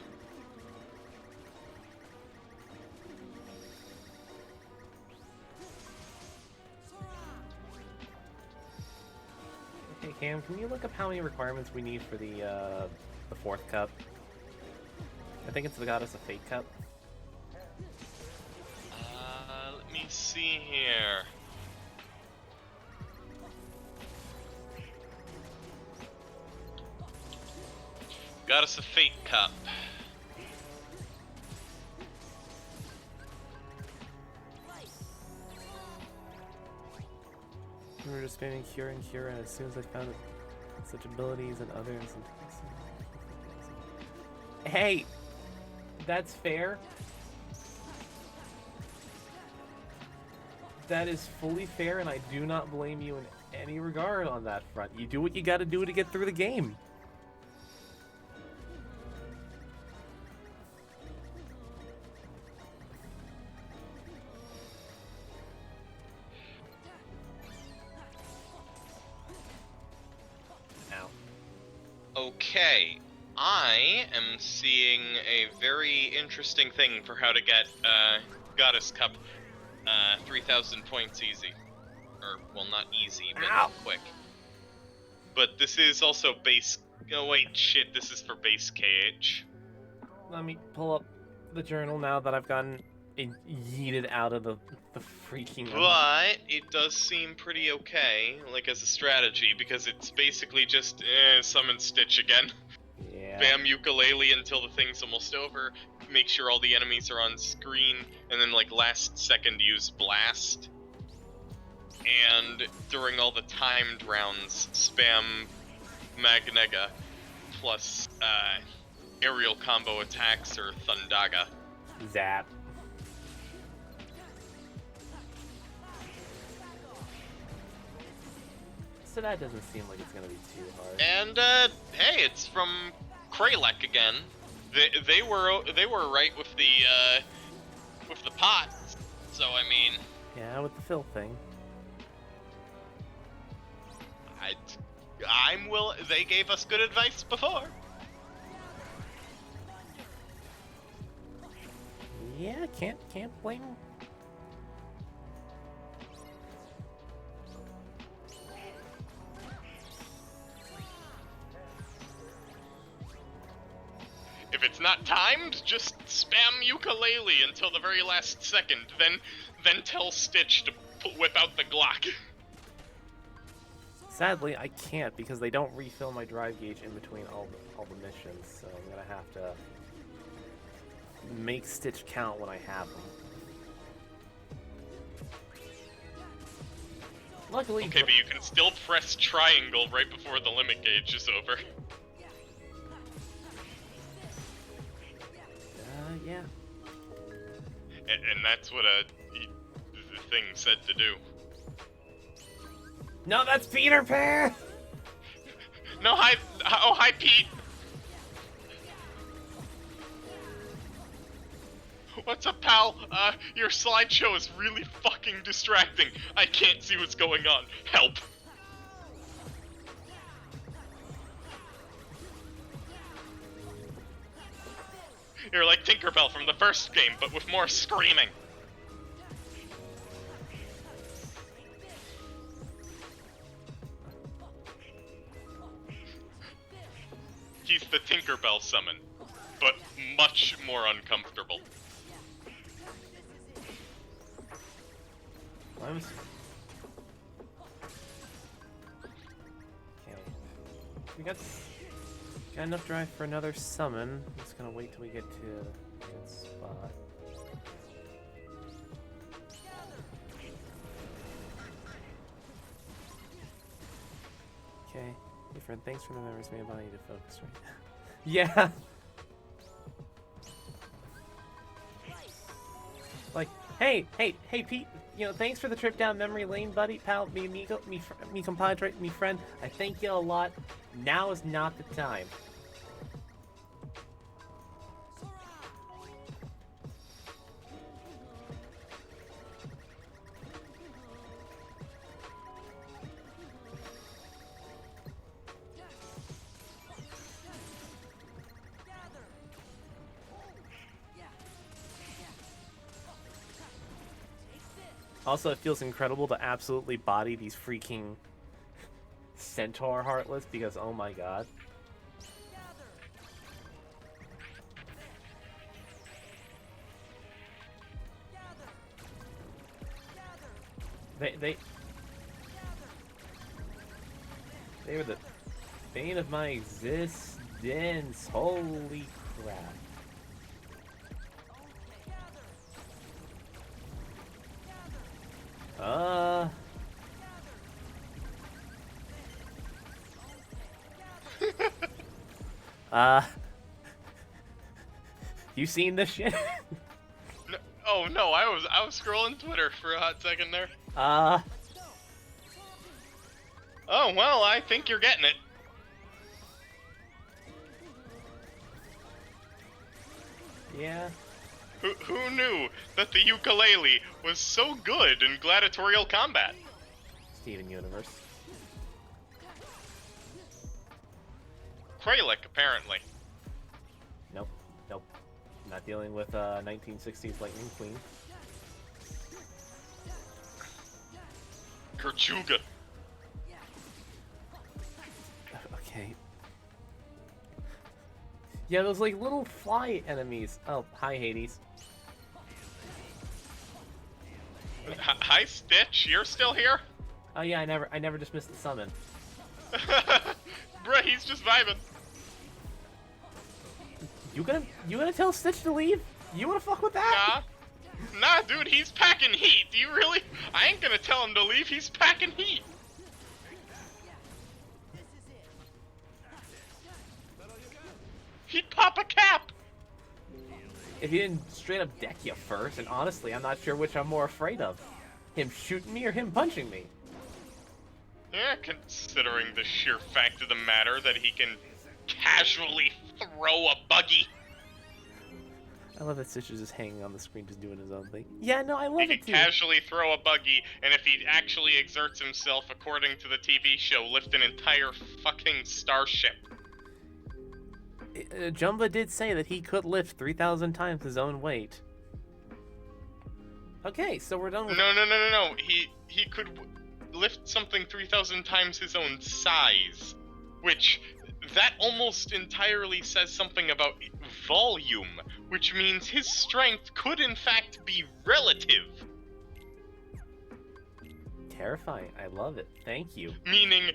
Hey Cam, can you look up how many requirements we need for the fourth cup? I think it's the Goddess of Fate cup. Let me see here. Goddess of Fate cup. We were just spamming cure and cure, and as soon as I found it, such abilities and others. Hey, that's fair. That is fully fair, and I do not blame you in any regard on that front. You do what you gotta do to get through the game. Okay, I am seeing a very interesting thing for how to get Goddess Cup 3,000 points easy. Or, well, not easy, but Ow. quick. But this is also base... Oh wait, shit, this is for base KH. Let me pull up the journal now that I've gotten yeeted out of the freaking... But it does seem pretty okay, like as a strategy, because it's basically just summon Stitch again. Yeah. Bam ukulele until the thing's almost over. Make sure all the enemies are on screen, and then like last second use blast. And during all the timed rounds, spam Magnega plus aerial combo attacks or Thundaga. Zap. So that doesn't seem like it's gonna be too hard. And hey, it's from Kralek again. They were right with the pot. So I mean, Yeah, with the fill thing. I'm will. They gave us good advice before. Yeah, can't blame him. If it's not timed, just spam ukulele until the very last second. Then tell Stitch to whip out the Glock. Sadly, I can't because they don't refill my drive gauge in between all the missions, so I'm gonna have to make Stitch count when I have them. Luckily, Okay, but you can still press triangle right before the limit gauge is over. Yeah. And that's what the thing said to do. No, that's Peter Pan! No, hi, Pete! What's up, pal? Your slideshow is really fucking distracting. I can't see what's going on. Help! You're like Tinkerbell from the first game, but with more screaming. He's the Tinkerbell summon, but much more uncomfortable. Okay. We got enough drive for another summon. I'm just gonna wait till we get to a good spot. Okay. Hey friend, thanks for the memories made by you to focus right now. Yeah! Like, hey, Pete, you know, thanks for the trip down memory lane, buddy, pal, me amigo, me compadre, me friend. I thank you a lot. Now is not the time. Also, it feels incredible to absolutely body these freaking Centaur Heartless because, oh my god. They were the bane of my existence. Holy crap. You seen this shit? No, oh no, I was scrolling Twitter for a hot second there. Oh, well, I think you're getting it. yeah. Who knew that the ukulele was so good in gladiatorial combat? Steven Universe. Kralik, apparently. Nope. Not dealing with 1960s Lightning Queen. Kerchuga. Okay. Yeah, those like little fly enemies. Oh, hi Hades. Hi, Stitch. You're still here? Oh yeah, I never dismissed the summon. Bruh, he's just vibing. You gonna tell Stitch to leave? You wanna fuck with that? Nah, dude, he's packing heat. Do you really? I ain't gonna tell him to leave. He's packing heat. He'd pop a cap. If he didn't straight up deck you first, and honestly, I'm not sure which I'm more afraid of. Him shooting me or him punching me? Yeah, considering the sheer fact of the matter that he can casually throw a buggy. I love that Stitch is just hanging on the screen, just doing his own thing. Yeah, no, I love He it can too. casually throw a buggy, and if he actually exerts himself according to the TV show, lift an entire fucking starship. Jumba did say that he could lift 3,000 times his own weight. Okay, so we're done with... No. He could lift something 3,000 times his own size, which that almost entirely says something about volume, which means his strength could in fact be relative. Terrifying. I love it. Thank you. Meaning,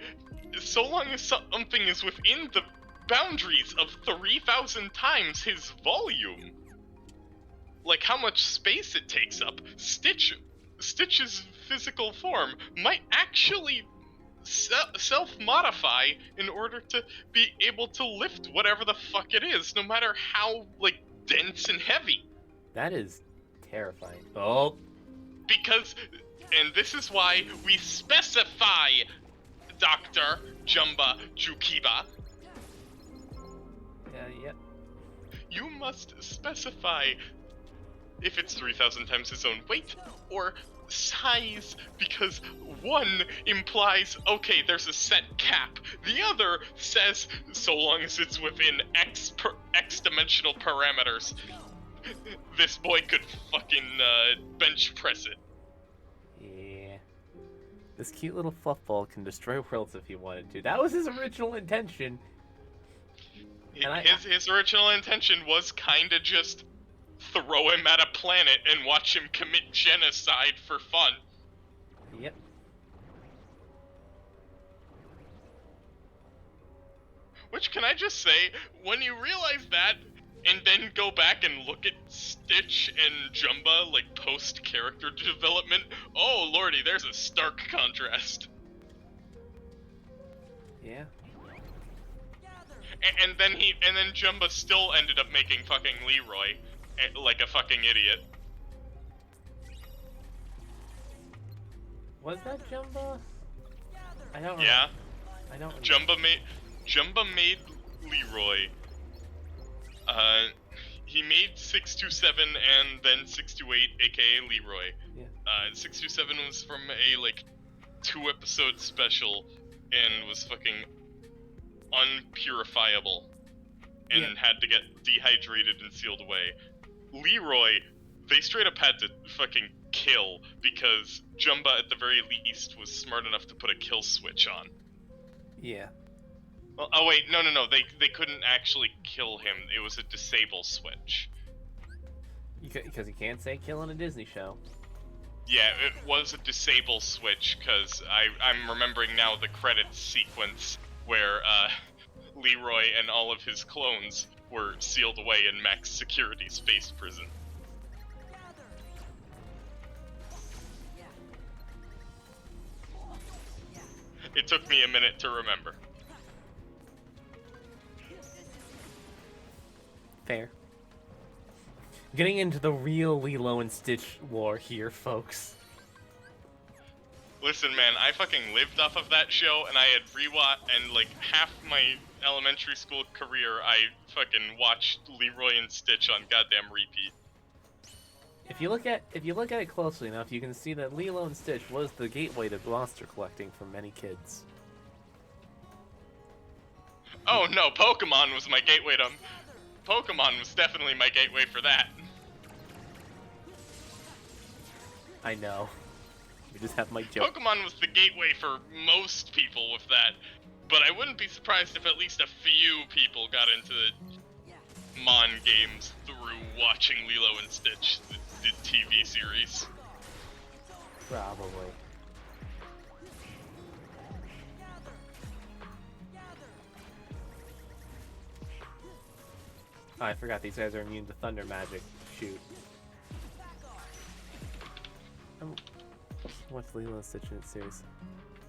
so long as something is within the boundaries of 3,000 times his volume, like how much space it takes up, Stitch's physical form might actually self-modify in order to be able to lift whatever the fuck it is, no matter how, like, dense and heavy. That is terrifying. Oh. Because, and this is why we specify Dr. Jumba Jukiba. Yep. You must specify if it's 3,000 times his own weight or size, because one implies, okay, there's a set cap. The other says, so long as it's within X dimensional parameters, this boy could fucking bench press it. Yeah. This cute little fluff ball can destroy worlds if he wanted to. That was his original intention. His original intention was kinda just throw him at a planet and watch him commit genocide for fun. Which, can I just say, when you realize that, and then go back and look at Stitch and Jumba, like, post-character development, oh lordy, there's a stark contrast. Yeah. And then Jumba still ended up making fucking Leroy, like a fucking idiot. Was that Jumba? I don't. Yeah. I don't. Remember. Jumba made Leroy. He made 627 and then 628, aka Leroy. Yeah. 627 was from a like 2-episode special and was fucking unpurifiable and had to get dehydrated and sealed away. Leroy, they straight up had to fucking kill because Jumba at the very least was smart enough to put a kill switch on. Yeah. Well, oh wait, no, they couldn't actually kill him. It was a disable switch. Because you can't say kill in a Disney show. Yeah, it was a disable switch, because I'm remembering now the credits sequence where Leroy and all of his clones were sealed away in max security space prison. It took me a minute to remember. Fair. Getting into the real Lilo and Stitch lore here, folks. Listen, man, I fucking lived off of that show, and I had rewatched, and like half my elementary school career, I fucking watched Leroy and Stitch on goddamn repeat. If you look at it closely enough, you can see that Lilo and Stitch was the gateway to monster collecting for many kids. Oh no, Pokemon was my gateway to... Pokemon was definitely my gateway for that. I know. You just have my joke. Pokemon was the gateway for most people with that, but I wouldn't be surprised if at least a few people got into the Mon games through watching Lilo and Stitch, the TV series. Probably. Oh, I forgot these guys are immune to thunder magic. Shoot. What's Lilo and Stitch in its series?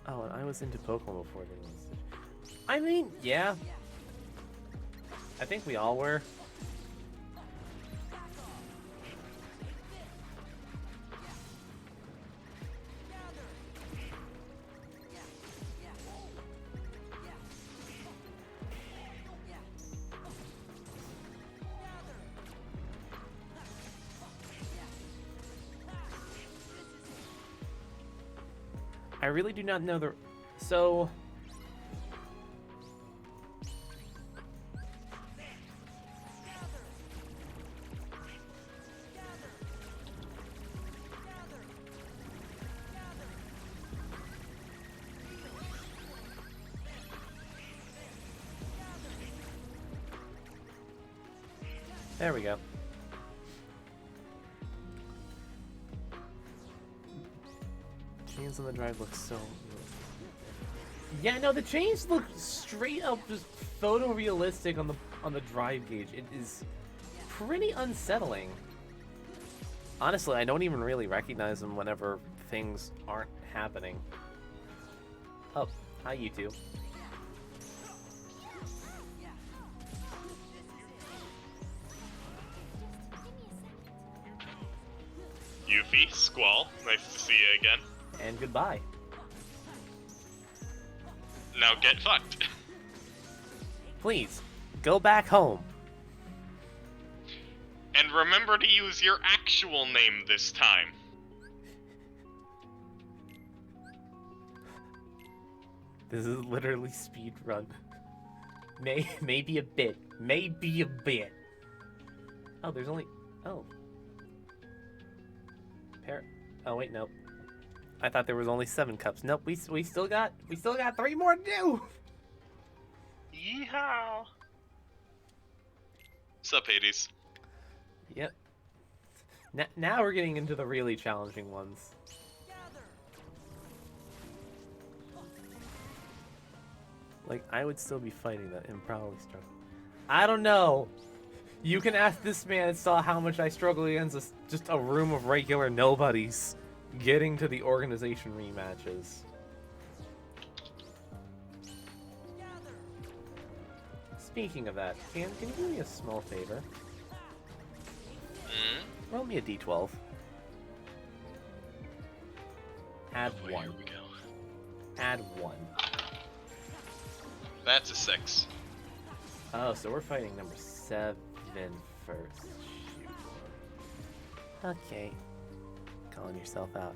Oh, and I was into Pokemon before Lilo and Stitch. I mean, yeah. I think we all were. I really do not know the... So... There we go. Chains on the drive look so... Yeah, no, the chains look straight up just photorealistic on the drive gauge. It is pretty unsettling. Honestly, I don't even really recognize them whenever things aren't happening. Oh, hi you two. Yuffie, Squall, nice to see you again. And goodbye. Now get fucked. Please, go back home. And remember to use your actual name this time. This is literally speedrun. Maybe a bit. Maybe a bit. Oh, there's only... Oh. Oh, wait, nope. I thought there was only 7 cups. Nope, we still got 3 more to do. Yeehaw! Sup, Hades? Yep. Now we're getting into the really challenging ones. Like, I would still be fighting that and probably struggle. I don't know. You can ask this man and saw how much I struggle against just a room of regular nobodies getting to the organization rematches. Speaking of that, can you do me a small favor? Roll me a d12. Add Oh, 1. here we go. Add 1. That's a 6. Oh, so we're fighting number 7 first. Shoot. Okay. Calling yourself out.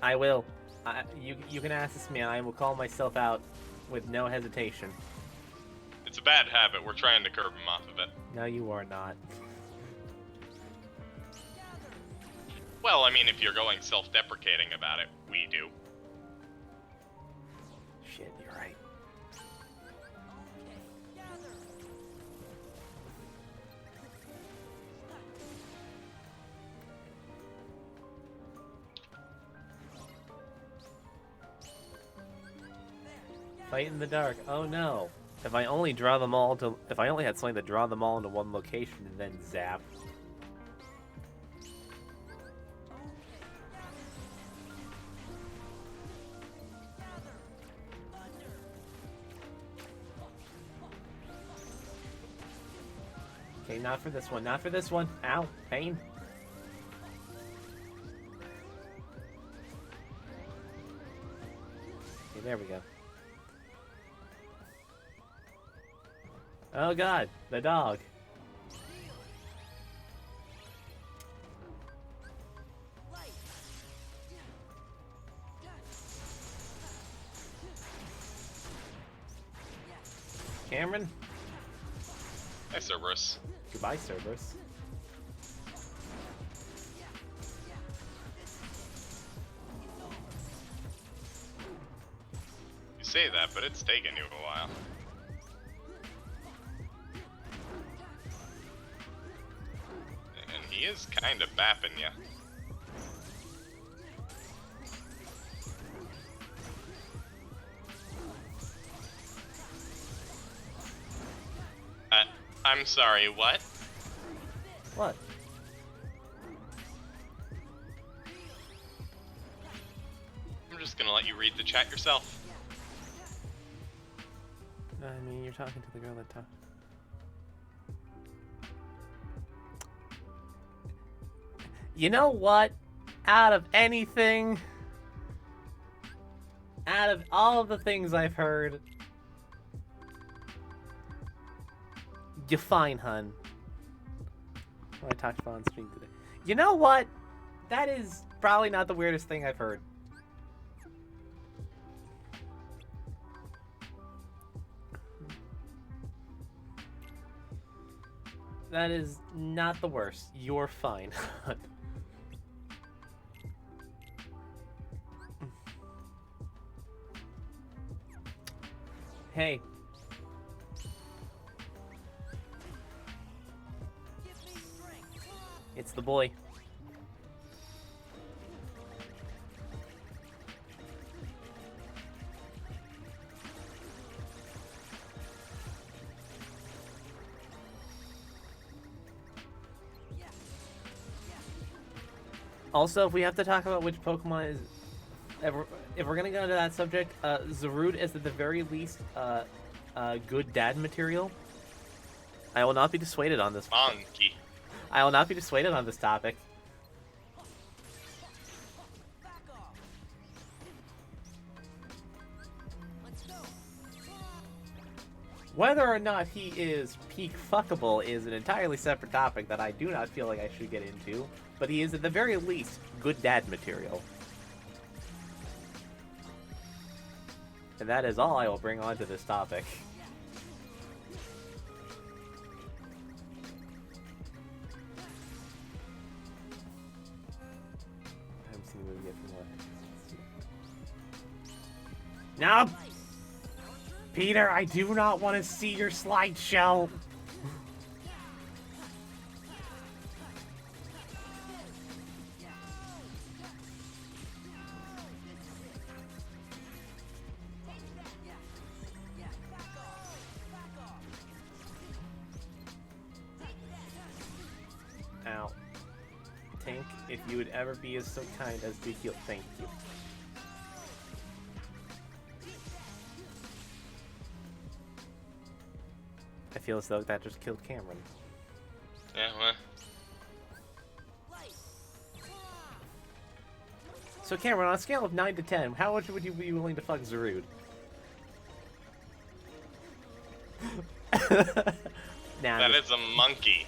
I will. You can ask this man. I will call myself out with no hesitation. It's a bad habit. We're trying to curb him off of it. No, you are not. Well, I mean, if you're going self-deprecating about it, we do. Shit, you're right. Fight in the dark. Oh no. If I only had something to draw them all into one location and then zap. Okay, not for this one. Not for this one. Ow, pain. Okay, there we go. Oh god, the dog. Cameron? Hi, Cerberus. Goodbye, Cerberus. You say that, but it's taken you a while. And he is kind of bapping you. I'm sorry, what? What? I'm just gonna let you read the chat yourself. I mean, you're talking to the girl that talked. You know what? Out of anything, out of all of the things I've heard, you're fine, hun. When I talked about on stream today. You know what? That is probably not the weirdest thing I've heard. That is not the worst. You're fine. Hey. It's the boy. Also, if we have to talk about which Pokemon is... If we're gonna go into that subject, Zarude is at the very least good dad material. I will not be dissuaded on this. Monkey. I will not be dissuaded on this topic. Whether or not he is peak fuckable is an entirely separate topic that I do not feel like I should get into, but he is at the very least good dad material. And that is all I will bring onto this topic. I haven't seen the movie yet from what? No! Peter, I do not want to see your slideshow! Tink, if you would ever be as so kind as to heal. Thank you. I feel as though that just killed Cameron. Yeah, well. So Cameron, on a scale of 9 to 10, how much would you be willing to fuck Zarude? Nah, That is a monkey.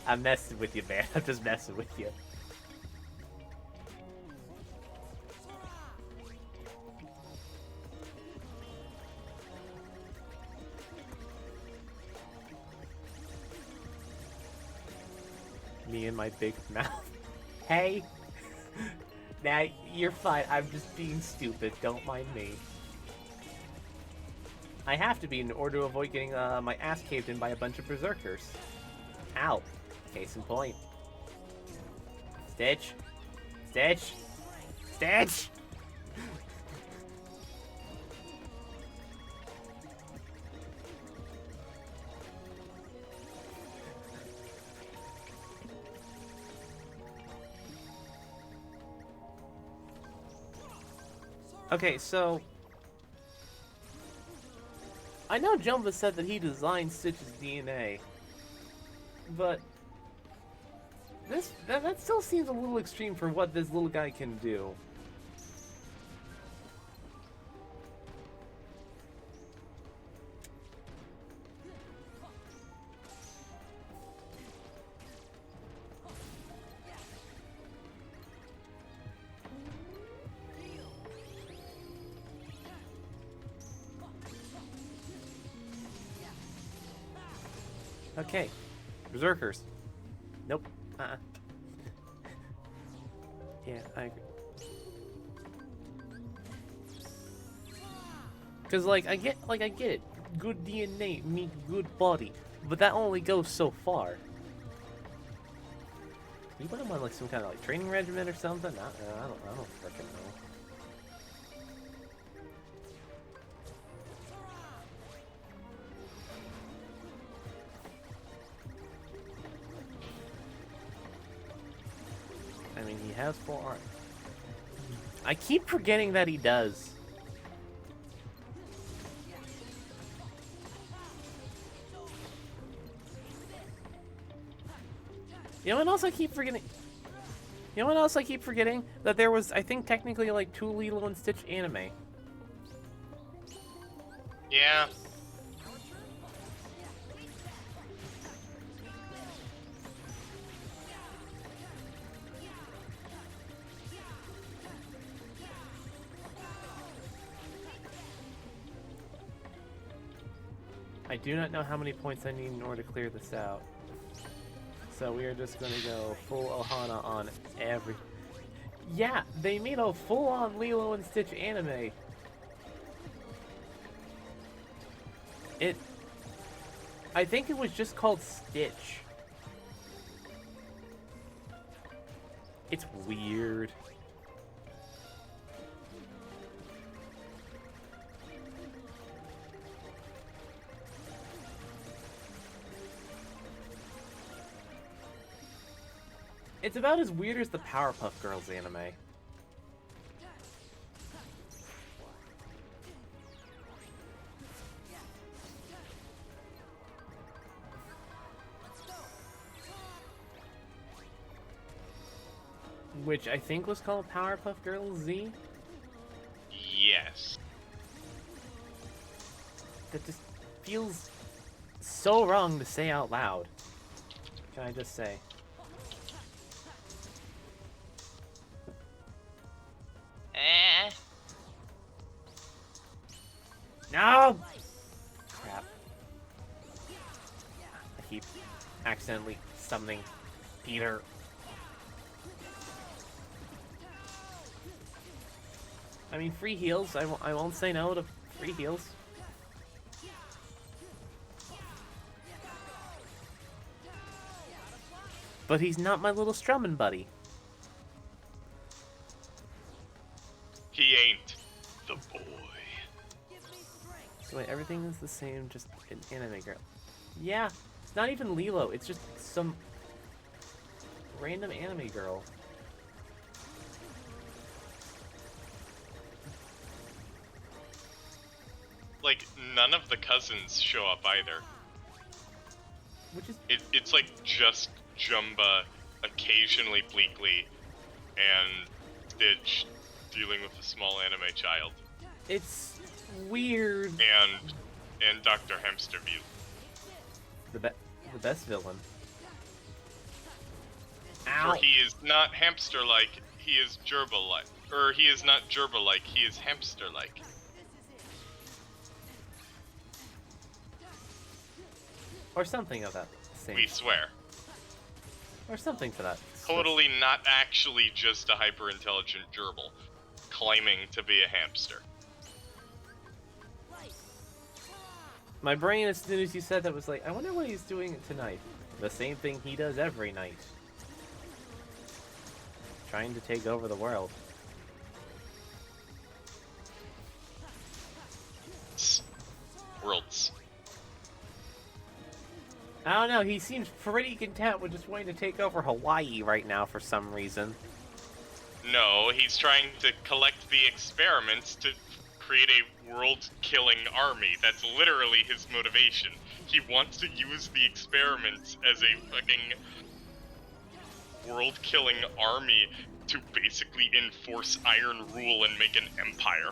I'm messing with you, man. I'm just messing with you. Me and my big mouth. Hey! Nah, you're fine. I'm just being stupid. Don't mind me. I have to be in order to avoid getting my ass caved in by a bunch of berserkers. Ow. Case in point. Stitch. Stitch. Stitch! Okay, so I know Jumba said that he designed Stitch's DNA, but that still seems a little extreme for what this little guy can do. Okay, berserkers. Nope. Yeah, I agree. Cause I get it. Good DNA means good body, but that only goes so far. You put him on like some kind of like training regimen or something? I don't freaking know. I mean, he has full arm. I keep forgetting that he does. You know what else I keep forgetting? You know what else I keep forgetting? That there was, I think, technically like 2 Lilo and Stitch anime. Yeah. I do not know how many points I need in order to clear this out. So we are just gonna go full Ohana on every... Yeah, they made a full-on Lilo and Stitch anime. I think it was just called Stitch. It's weird. It's about as weird as the Powerpuff Girls anime. Which I think was called Powerpuff Girls Z. Yes. That just feels so wrong to say out loud. Can I just say? No! Crap. I keep accidentally summoning Peter. I mean, free heals. I won't say no to free heals. But he's not my little strumming buddy. He ain't the boy. So wait, everything is the same, just an anime girl. Yeah, it's not even Lilo, it's just some random anime girl. Like, none of the cousins show up either. Which is... It's like just Jumba, occasionally Bleakly, and Stitch dealing with a small anime child. It's weird. And Dr. Hamsterview. The best villain. For he is not hamster-like, he is gerbil-like. Or he is not gerbil-like, he is hamster-like. Or something of that same. We swear. Or something for that. Totally not actually just a hyper-intelligent gerbil, claiming to be a hamster. My brain, as soon as you said that, was like, I wonder what he's doing tonight. The same thing he does every night. Trying to take over the world. Worlds. I don't know, he seems pretty content with just wanting to take over Hawaii right now for some reason. No, he's trying to collect the experiments to create a world-killing army. That's literally his motivation. He wants to use the experiments as a fucking world-killing army to basically enforce Iron Rule and make an empire.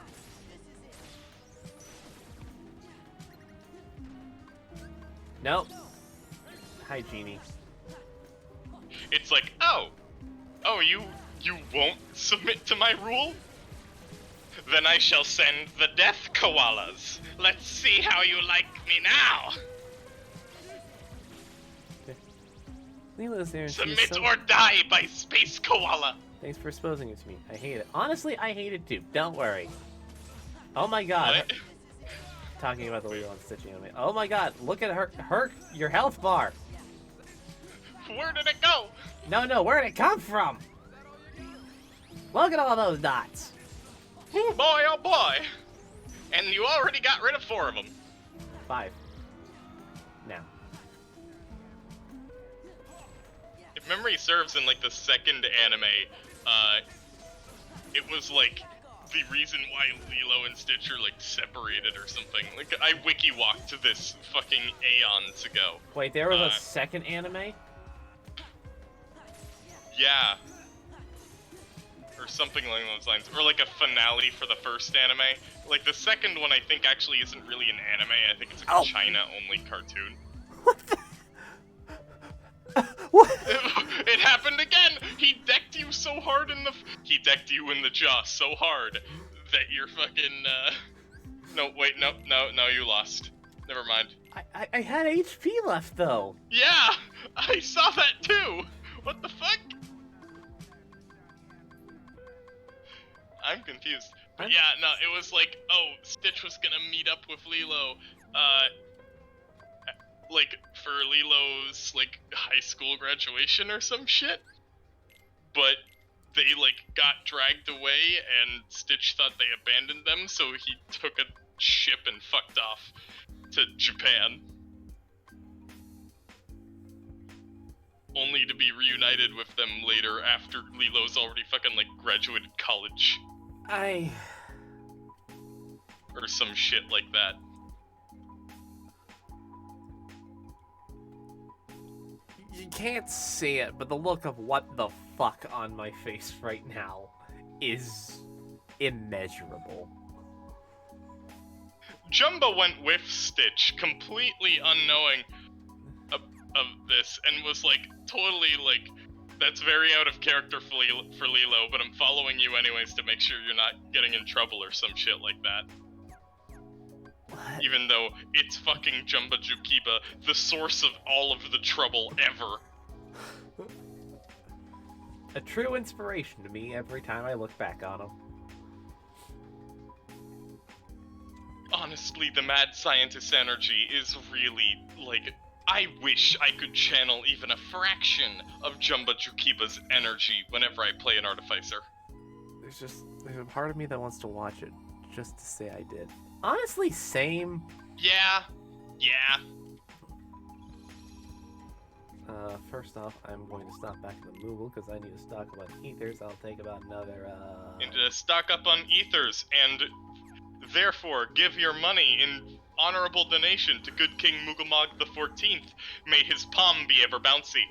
Nope. Hi, Genie. It's like, oh, you won't submit to my rule? Then I shall send the death koalas. Let's see how you like me now. Lilo's there and she's Submit so... or die by space koala. Thanks for exposing it to me. I hate it. Honestly, I hate it too. Don't worry. Oh my god. What? Talking about the Lilo and Stitch anime. Oh my god, look at your health bar. Where did it go? No, where did it come from? Look at all those dots. Oh boy, oh boy. And you already got rid of 4 of them. 5. Now. If memory serves, in like the second anime, it was like the reason why Lilo and Stitch are like separated or something. Like I wiki-walked this fucking aeons ago. Wait, there was a second anime? Yeah. Or something along those lines. Or like a finale for the first anime. Like the second one I think actually isn't really an anime, I think it's a China-only cartoon. What the... What? It happened again! He decked you so hard in the... He decked you in the jaw so hard that you're fucking, No, wait, no, you lost. Never mind. I had HP left, though. Yeah! I saw that too! What the fuck? I'm confused. But yeah, no, it was like, oh, Stitch was gonna meet up with Lilo, like, for Lilo's, like, high school graduation or some shit. But they, like, got dragged away, and Stitch thought they abandoned them, so he took a ship and fucked off to Japan. Only to be reunited with them later after Lilo's already fucking, like, graduated college. Or some shit like that. You can't see it, but the look of what the fuck on my face right now is immeasurable. Jumba went with Stitch, completely unknowing of this, and was like, totally like, that's very out of character for Lilo, but I'm following you anyways to make sure you're not getting in trouble or some shit like that. What? Even though it's fucking Jumba Jukiba, the source of all of the trouble ever. A true inspiration to me every time I look back on him. Honestly, the mad scientist energy is really, like, I wish I could channel even a fraction of Jumba Jukiba's energy whenever I play an Artificer. There's a part of me that wants to watch it just to say I did. Honestly, same. Yeah. First off, I'm going to stop back at the Moogle because I need to stock up on ethers. I'll take about another, And stock up on ethers, and therefore give your money in honorable donation to good King Mugamog the 14th. May his palm be ever bouncy.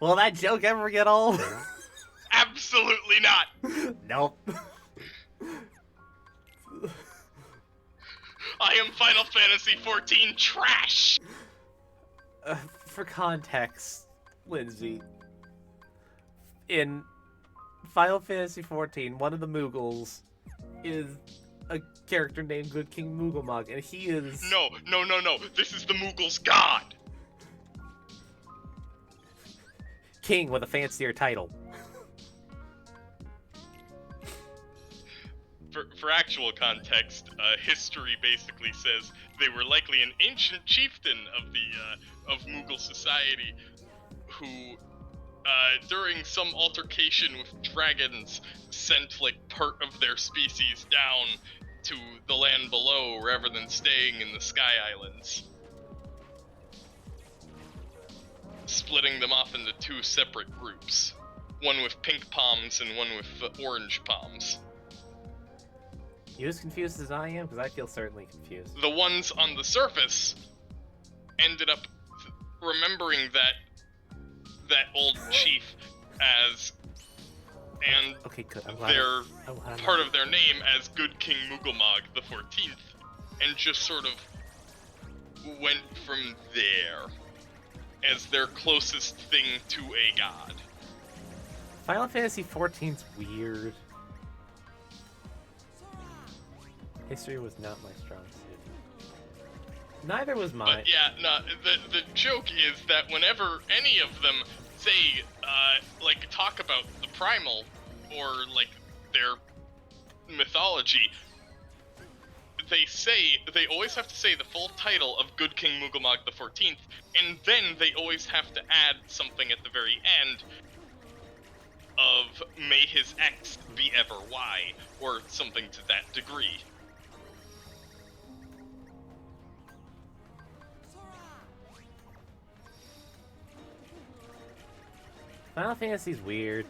Will that joke ever get old? Absolutely not! Nope. I am Final Fantasy 14 trash! For context, Lindsay, in Final Fantasy XIV, one of the Moogles is a character named Good King Mugamog, and he is... No. This is the Moogle's god! King with a fancier title. For actual context, history basically says they were likely an ancient chieftain of Moogle society who, during some altercation with dragons, sent like part of their species down to the land below rather than staying in the Sky Islands, splitting them off into two separate groups, one with pink palms and one with orange palms. You as confused as I am? Because I feel certainly confused. The ones on the surface ended up remembering that old chief as, and okay, good. their part of their name as Good King Mugamog the 14th, and just sort of went from there as their closest thing to a god. Final Fantasy XIV's weird. History was not my strong suit. Neither was mine. But yeah, no, the joke is that whenever any of them say, like, talk about the primal, or, like, their mythology, they always have to say the full title of Good King Mugamog the 14th, and then they always have to add something at the very end of may his X be ever Y, or something to that degree. Final Fantasy's weird.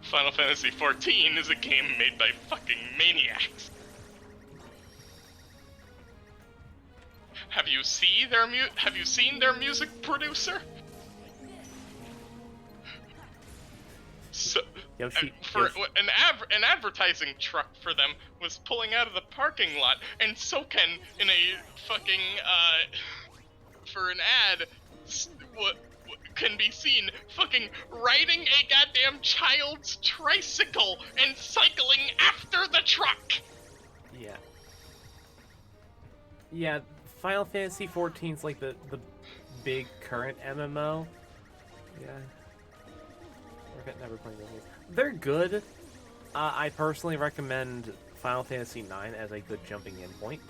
Final Fantasy XIV is a game made by fucking maniacs. Have you seen their music producer? So, an advertising truck for them was pulling out of the parking lot, and Soken in a fucking for an ad can be seen fucking riding a goddamn child's tricycle and cycling after the truck. Yeah. Yeah, Final Fantasy XIV's like the big current MMO. Yeah. Never playing those games. They're good. I personally recommend Final Fantasy IX as a good jumping in point.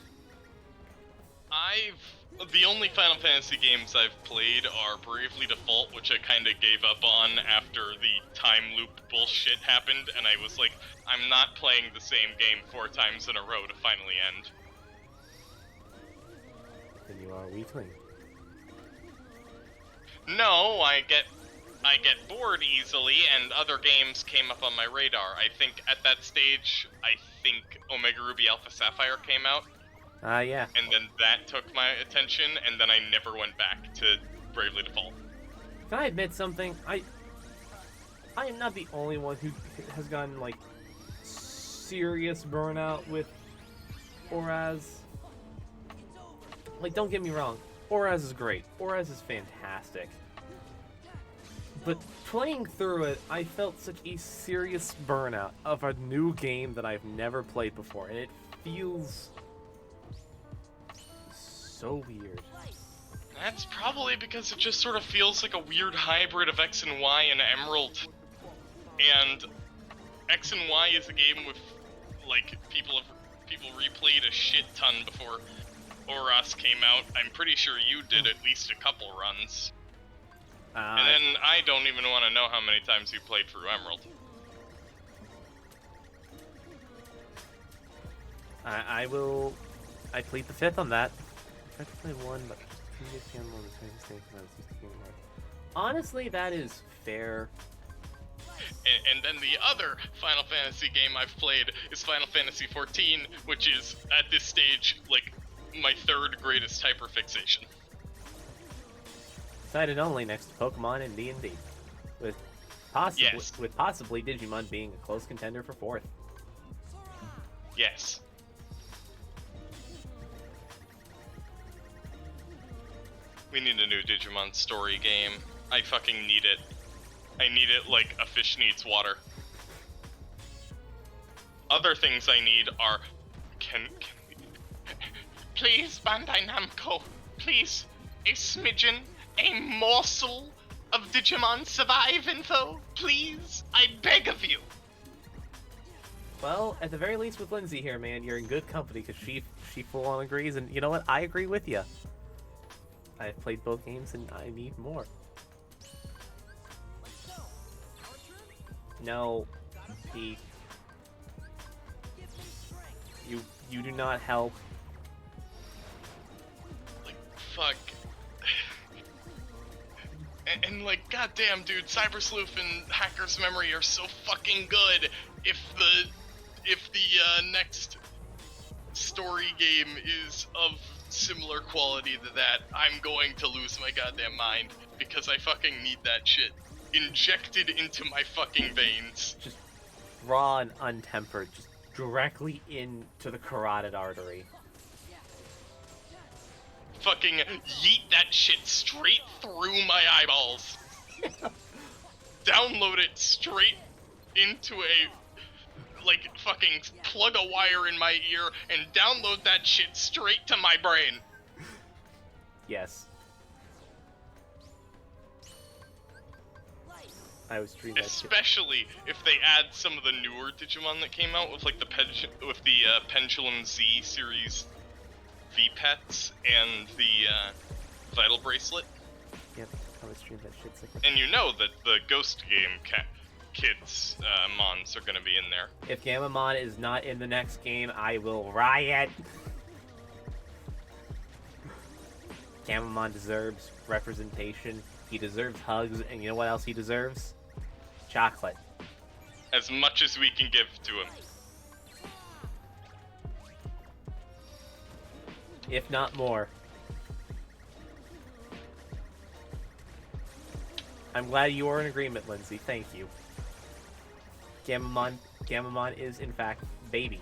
The only Final Fantasy games I've played are Bravely Default, which I kind of gave up on after the time loop bullshit happened, and I was like, I'm not playing the same game 4 times in a row to finally end. Then you are a weakling. No, I get bored easily, and other games came up on my radar. I think at that stage, Omega Ruby Alpha Sapphire came out. Yeah. And then that took my attention, and then I never went back to Bravely Default. Can I admit something? I am not the only one who has gotten, like, serious burnout with Oraz. Like, don't get me wrong. Oraz is great. Oraz is fantastic. But playing through it, I felt such a serious burnout of a new game that I've never played before, and it feels so weird. That's probably because it just sort of feels like a weird hybrid of X and Y and Emerald. And X and Y is a game with, like, people replayed a shit ton before Oros came out. I'm pretty sure you did at least a couple runs. And then I don't even want to know how many times you played through Emerald. I will. I plead the fifth on that. I tried to play one, but honestly, that is fair. And then the other Final Fantasy game I've played is Final Fantasy XIV, which is, at this stage, like, my third greatest hyperfixation. Cited only next to Pokemon and D&D. With possibly Digimon being a close contender for fourth. Yes. We need a new Digimon story game. I fucking need it. I need it like a fish needs water. Other things I need are... Can we... Please, Bandai Namco. Please. A smidgen. A morsel of Digimon Survive info. Please. I beg of you. Well, at the very least with Lindsay here, man, you're in good company because she full on agrees, and you know what? I agree with you. I've played both games and I need more. No, Pete. You do not help. Like, fuck. And like, goddamn, dude, Cyber Sleuth and Hacker's Memory are so fucking good. If the next story game is of similar quality to that, I'm going to lose my goddamn mind because I fucking need that shit injected into my fucking veins. Just raw and untempered, just directly into the carotid artery. Fucking yeet that shit straight through my eyeballs. Download it straight into a, like, fucking plug a wire in my ear and download that shit straight to my brain. Yes. I was streaming that shit. Especially if they add some of the newer Digimon that came out with like the Pendulum Z series V-Pets and the Vital Bracelet. Yep, I was streaming that shit. And you know that the Ghost Game kids Mons are gonna be in there. If Gamamon is not in the next game, I will riot. Gamamon deserves representation. He deserves hugs, and you know what else he deserves? Chocolate. As much as we can give to him. If not more. I'm glad you are in agreement, Lindsay. Thank you. Gamamon is, in fact, baby.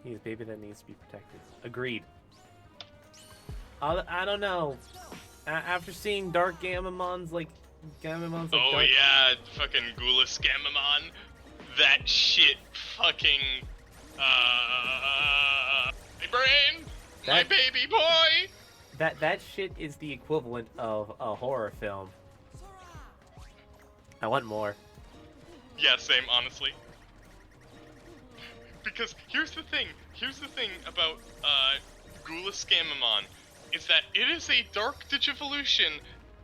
He's a baby that needs to be protected. Agreed. I don't know. After seeing Dark Gamamon's like Oh dark... yeah, fucking Ghoulish Gamamon. That shit fucking my brain! My baby boy! That shit is the equivalent of a horror film. I want more. Yeah, same, honestly. Because here's the thing about Ghoulish Gamamon, is that it is a dark digivolution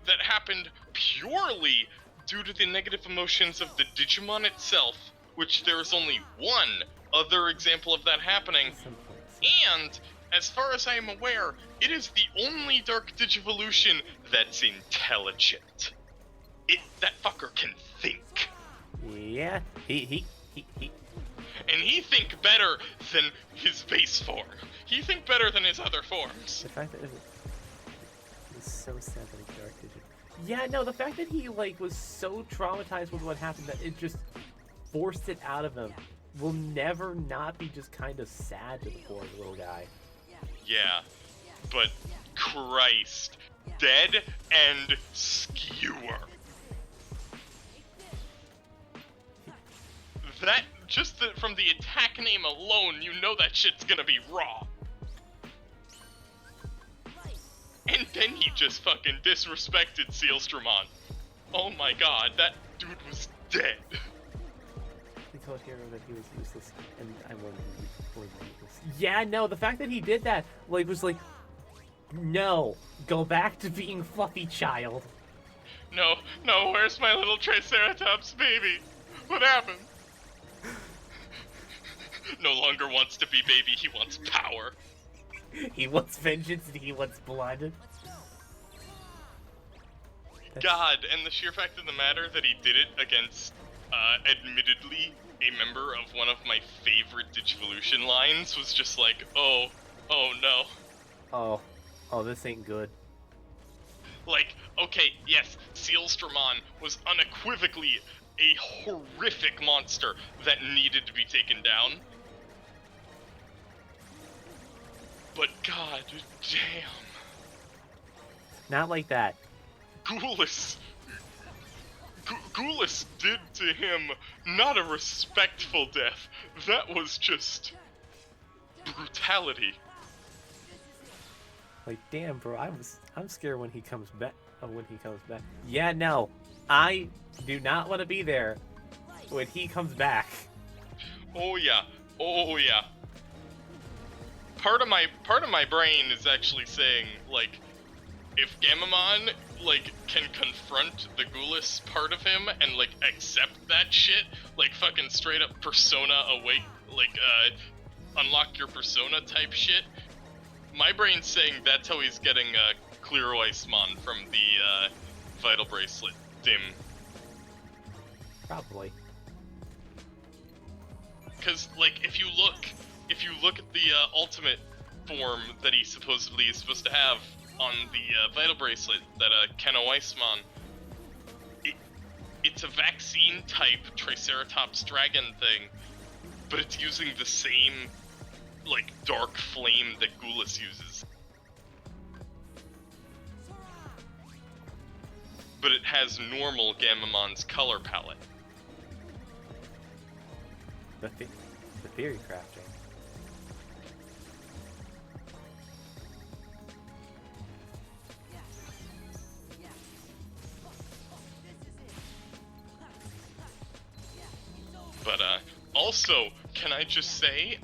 that happened purely due to the negative emotions of the Digimon itself, which there is only one other example of that happening, and as far as I am aware, it is the only dark digivolution that's intelligent. That fucker can think. Yeah, he And he think better than his base form. He think better than his other forms. The fact that it was so sad that he dark digit. Yeah, no, the fact that he like was so traumatized with what happened that it just forced it out of him will never not be just kind of sad to the poor little guy. Yeah, but Christ, dead and skewer. That, from the attack name alone, you know that shit's gonna be raw. And then he just fucking disrespected Sealstrom. Oh my god, that dude was dead. He told Hero that he was useless, and I wasn't useless. Yeah, no, the fact that he did that, like, was like, no, go back to being fluffy child. No, where's my little Triceratops baby? What happened? No longer wants to be baby, he wants power. He wants vengeance and he wants blood. God, and the sheer fact of the matter that he did it against, admittedly, a member of one of my favorite Digivolution lines was just like, oh no. Oh, this ain't good. Like, okay, yes, Sealstrom was unequivocally a horrific monster that needed to be taken down. But god damn. Not like that. Gulas did to him not a respectful death. That was just brutality. Like, damn, bro, I'm scared when he comes back. Yeah, no, I do not want to be there when he comes back. Oh yeah. Part of my brain is actually saying, like, if Gamamon, like, can confront the Gulas part of him and, like, accept that shit, like, fucking straight up Persona awake, like, unlock your Persona type shit, my brain's saying that's how he's getting, Clear Iceman from the, Vital Bracelet dim. Probably. Cause, like, if you look at the, ultimate form that he supposedly is supposed to have on the, Vital Bracelet, that, Keno Iceman, it's a vaccine type Triceratops dragon thing, but it's using the same, like, dark flame that Gulas uses. But it has normal Gamamon's color palette. The theory crafting. But, also, can I just say,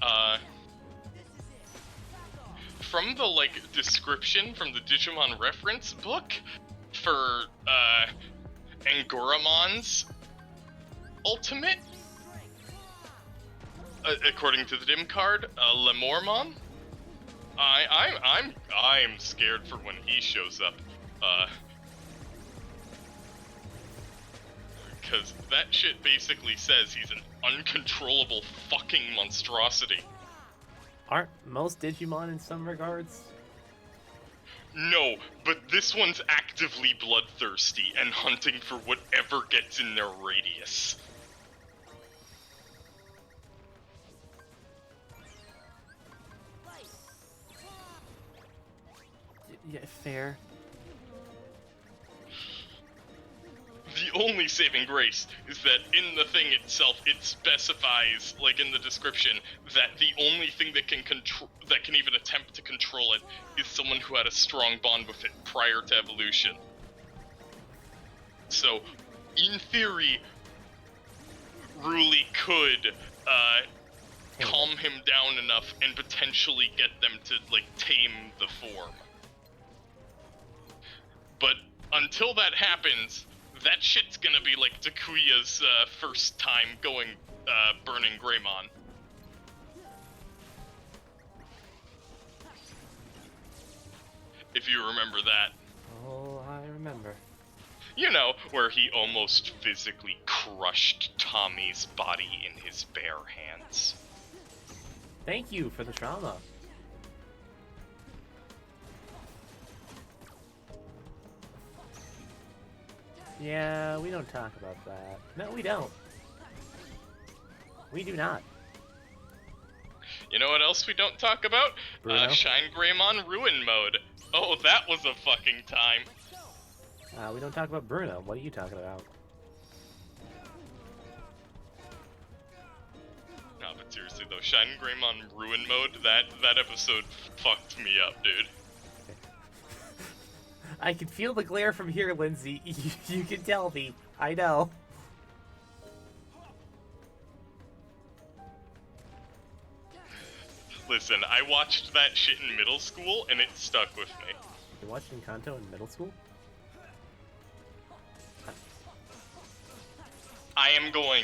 from the, like, description from the Digimon reference book for, Angoramon's ultimate, according to the dim card, Lemormon, I'm scared for when he shows up, because that shit basically says he's an uncontrollable fucking monstrosity. Aren't most Digimon in some regards? No, but this one's actively bloodthirsty and hunting for whatever gets in their radius. Yeah, fair. The only saving grace is that in the thing itself, it specifies, like in the description, that the only thing that can even attempt to control it is someone who had a strong bond with it prior to evolution. So, in theory, Ruli could calm him down enough and potentially get them to, like, tame the form. But until that happens, that shit's gonna be like Takuya's first time going burning Greymon. If you remember that. Oh, I remember. You know, where he almost physically crushed Tommy's body in his bare hands. Thank you for the trauma. Yeah, we don't talk about that. No, we don't. We do not. You know what else we don't talk about? Bruno? Shine Greymon Ruin Mode. Oh, that was a fucking time. We don't talk about Bruno. What are you talking about? No, but seriously though, Shine Greymon Ruin Mode, that episode fucked me up, dude. I can feel the glare from here, Lindsay. You can tell me. I know. Listen, I watched that shit in middle school, and it stuck with me. You watched Encanto in middle school? I am going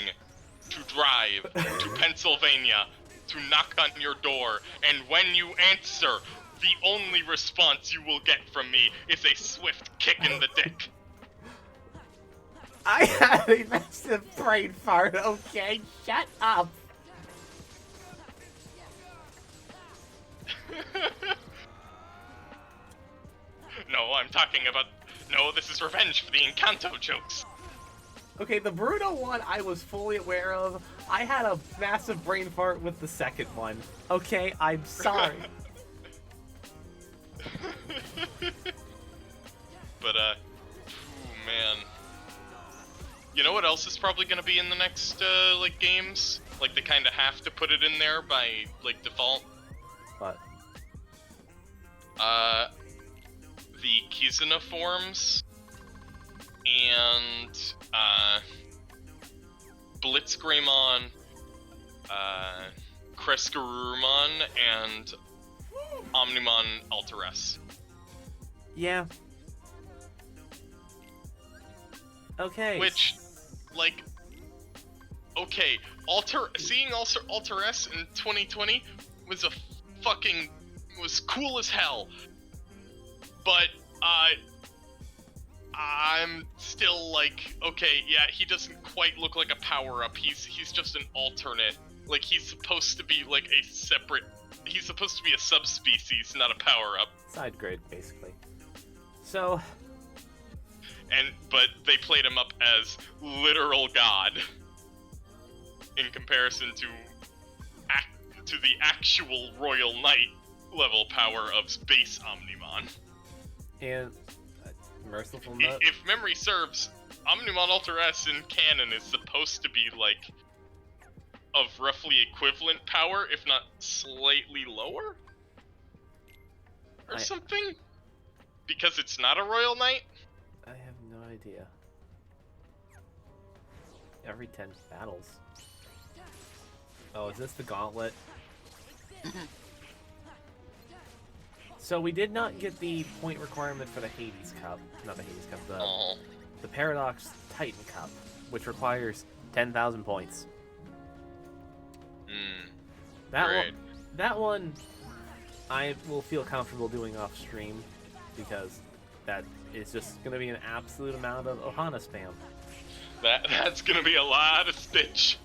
to drive to Pennsylvania to knock on your door, and when you answer, the only response you will get from me is a swift kick in the dick. I had a massive brain fart, okay? Shut up! No, I'm talking about... No, this is revenge for the Encanto jokes. Okay, the Bruno one I was fully aware of. I had a massive brain fart with the second one. Okay, I'm sorry. But, man. You know what else is probably gonna be in the next, like, games? Like, they kinda have to put it in there by, like, default? What? The Kizuna forms, and, Blitzgreymon, Kreskarurumon, and Omnimon Alteress. Yeah. Okay. Which, like, okay, seeing Alteress in 2020 was was cool as hell. But, I'm still like, okay, yeah, he doesn't quite look like a power-up. He's just an alternate. Like, he's supposed to be, like, he's supposed to be a subspecies, not a power-up. Side grade, basically. So... But they played him up as literal god. In comparison to the actual Royal Knight level power of Space Omnimon. And merciful note. If memory serves, Omnimon Alteress in canon is supposed to be like of roughly equivalent power, if not slightly lower, or something. Because it's not a Royal Knight. I have no idea. Every 10 battles. Oh, is this the gauntlet? So we did not get the point requirement for the Hades Cup. Not the Hades Cup, the Paradox Titan Cup, which requires 10,000 points. That one, I will feel comfortable doing off stream, because that is just going to be an absolute amount of Ohana spam. That's going to be a lot of Stitch.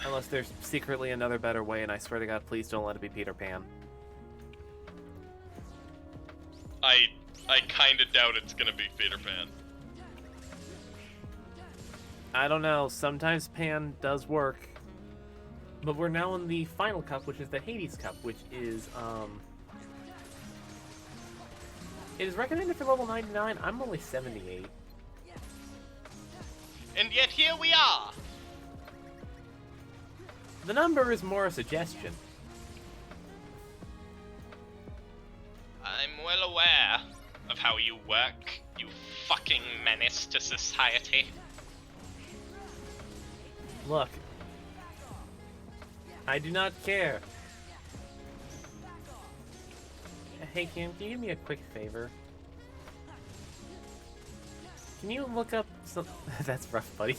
Unless there's secretly another better way, and I swear to God, please don't let it be Peter Pan. I kind of doubt it's gonna be Peter Pan. I don't know. Sometimes Pan does work. But we're now in the final cup, which is the Hades Cup, which is, it is recommended for level 99. I'm only 78. And yet here we are! The number is more a suggestion. I'm well aware of how you work, you fucking menace to society. Look. I do not care. Hey Cam, can you do me a quick favor? Can you look up some... That's rough, buddy.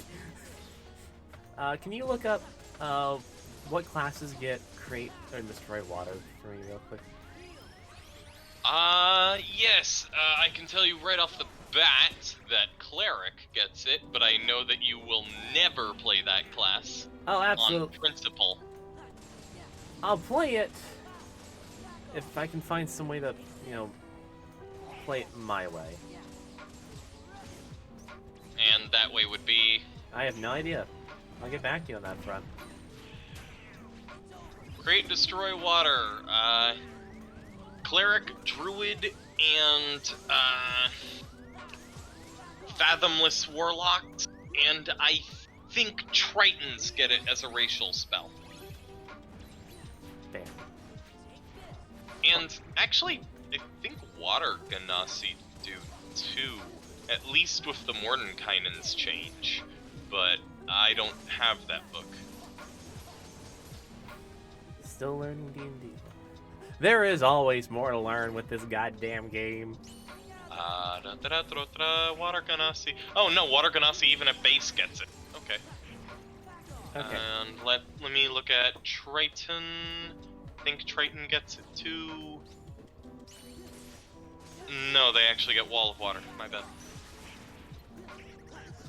Can you look up what classes get create or destroy water for me real quick? Yes, I can tell you right off the bat that Cleric gets it, but I know that you will never play that class. Oh, absolutely. On principle. I'll play it if I can find some way to, you know, play it my way. And that way would be... I have no idea. I'll get back to you on that front. Create, destroy water, Cleric, Druid, and, Fathomless Warlocks, and I think Tritons get it as a racial spell. Damn. And, actually, I think Water Ganassi do too, at least with the Mordenkainen's change, but I don't have that book. Still learning D&D. There is always more to learn with this goddamn game. Water Ganassi. Oh no, Water Ganassi even at base gets it. Okay. Okay. And let me look at Triton. I think Triton gets it too. No, they actually get Wall of Water. My bad.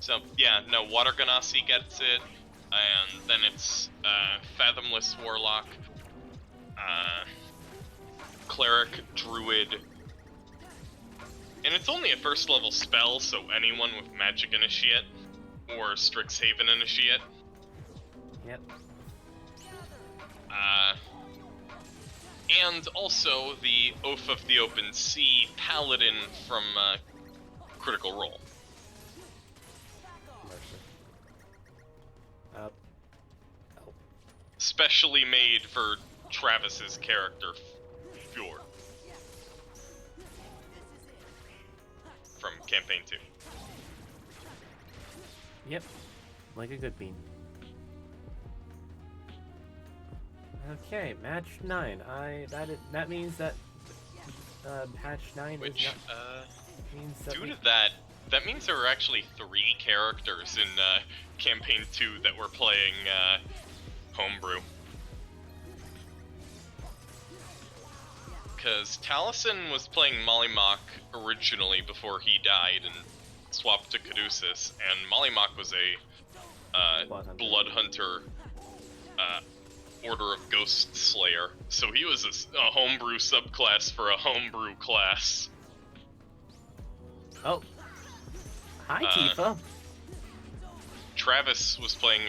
So yeah, no, Water Ganassi gets it, and then it's Fathomless Warlock, Cleric, Druid, and it's only a first level spell, so anyone with Magic Initiate or Strixhaven Initiate. Yep. And also the Oath of the Open Sea Paladin from Critical Role. Oh. Specially made for Travis's character, Fjord. From Campaign 2. Yep. Like a good bean. Okay, match 9. That means that patch 9 Which, is not, means that due to that means there were actually 3 characters in Campaign 2 that were playing Homebrew. Because Taliesin was playing Mollymauk originally before he died and swapped to Caduceus, and Mollymauk was a Blood Hunter Order of Ghost Slayer, so he was a homebrew subclass for a homebrew class. Oh. Hi, Tifa. Travis was playing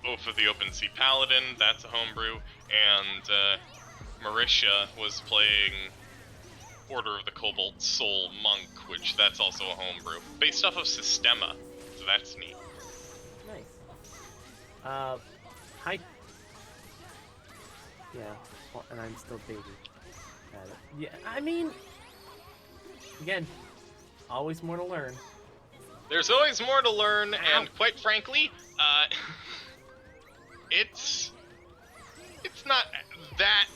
Oath of the Open Sea Paladin, that's a homebrew, and Marisha was playing Order of the Cobalt Soul Monk, which that's also a homebrew, based off of Systema, so that's neat. Nice. Hi. Yeah, well, and I'm still baby at it. Yeah, I mean, again, always more to learn. There's always more to learn, and quite frankly, it's not that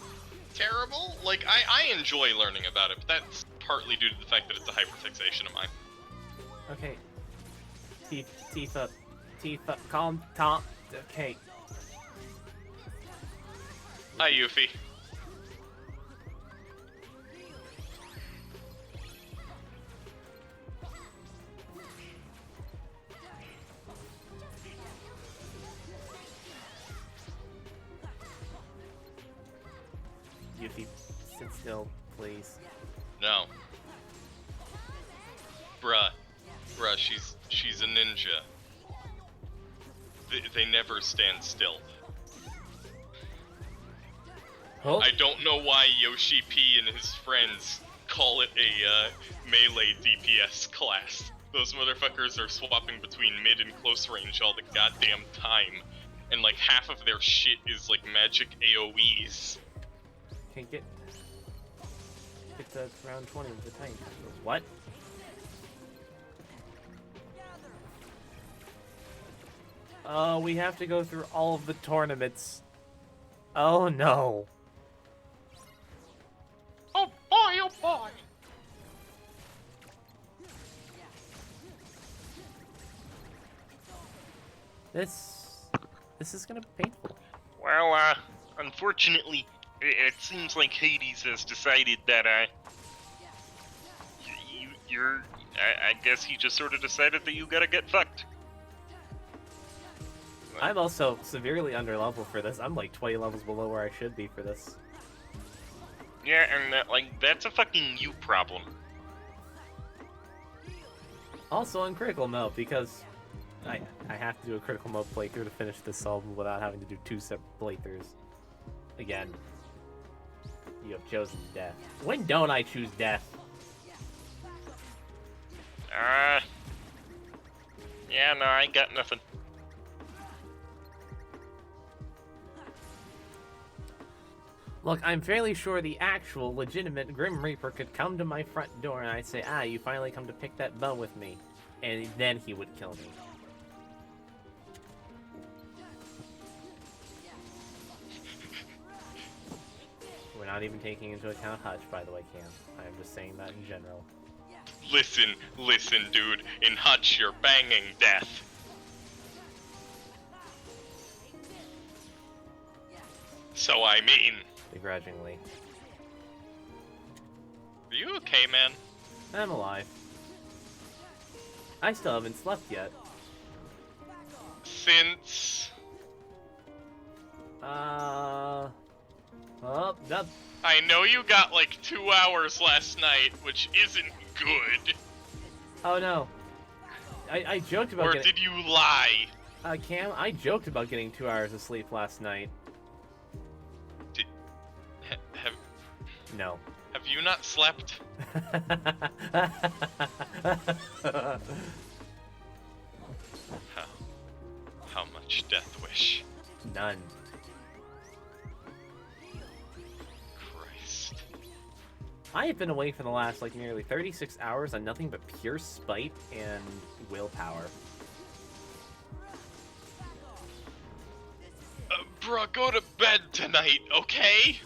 terrible. Like, I enjoy learning about it, but that's partly due to the fact that it's a hyperfixation of mine. Okay. Tifa, calm, Tom. Okay. Hi, Yuffie. Yuffie, sit still, please. No. Bruh, she's a ninja. They never stand still. Oh. I don't know why Yoshi P and his friends call it a melee DPS class. Those motherfuckers are swapping between mid and close range all the goddamn time. And like half of their shit is like magic AoEs. Can't get to round 20 with the tank. What? Oh, we have to go through all of the tournaments. Oh no. Oh boy, oh boy! This is gonna be painful. Well, unfortunately, it seems like Hades has decided that, I guess he just sort of decided that you gotta get fucked. I'm also severely under level for this. I'm like 20 levels below where I should be for this. Yeah, and that's a fucking you problem. Also on critical mode, because I have to do a critical mode playthrough to finish this album without having to do 2 separate playthroughs. Again, you have chosen death. When don't I choose death? Yeah, no, I ain't got nothing. Look, I'm fairly sure the actual, legitimate Grim Reaper could come to my front door and I'd say, ah, you finally come to pick that bone with me. And then he would kill me. We're not even taking into account Hutch, by the way, Cam. I'm just saying that in general. Listen, dude. In Hutch, you're banging death. So I mean... Begrudgingly. Are you okay, man? I'm alive. I still haven't slept yet. Since... Oh, that... I know you got like 2 hours last night, which isn't good. Oh no. I joked about Or getting... did you lie? Cam, I joked about getting 2 hours of sleep last night. No. Have you not slept? How much death wish? None. Christ. I have been awake for the last, like, nearly 36 hours on nothing but pure spite and willpower. Bruh, go to bed tonight, okay?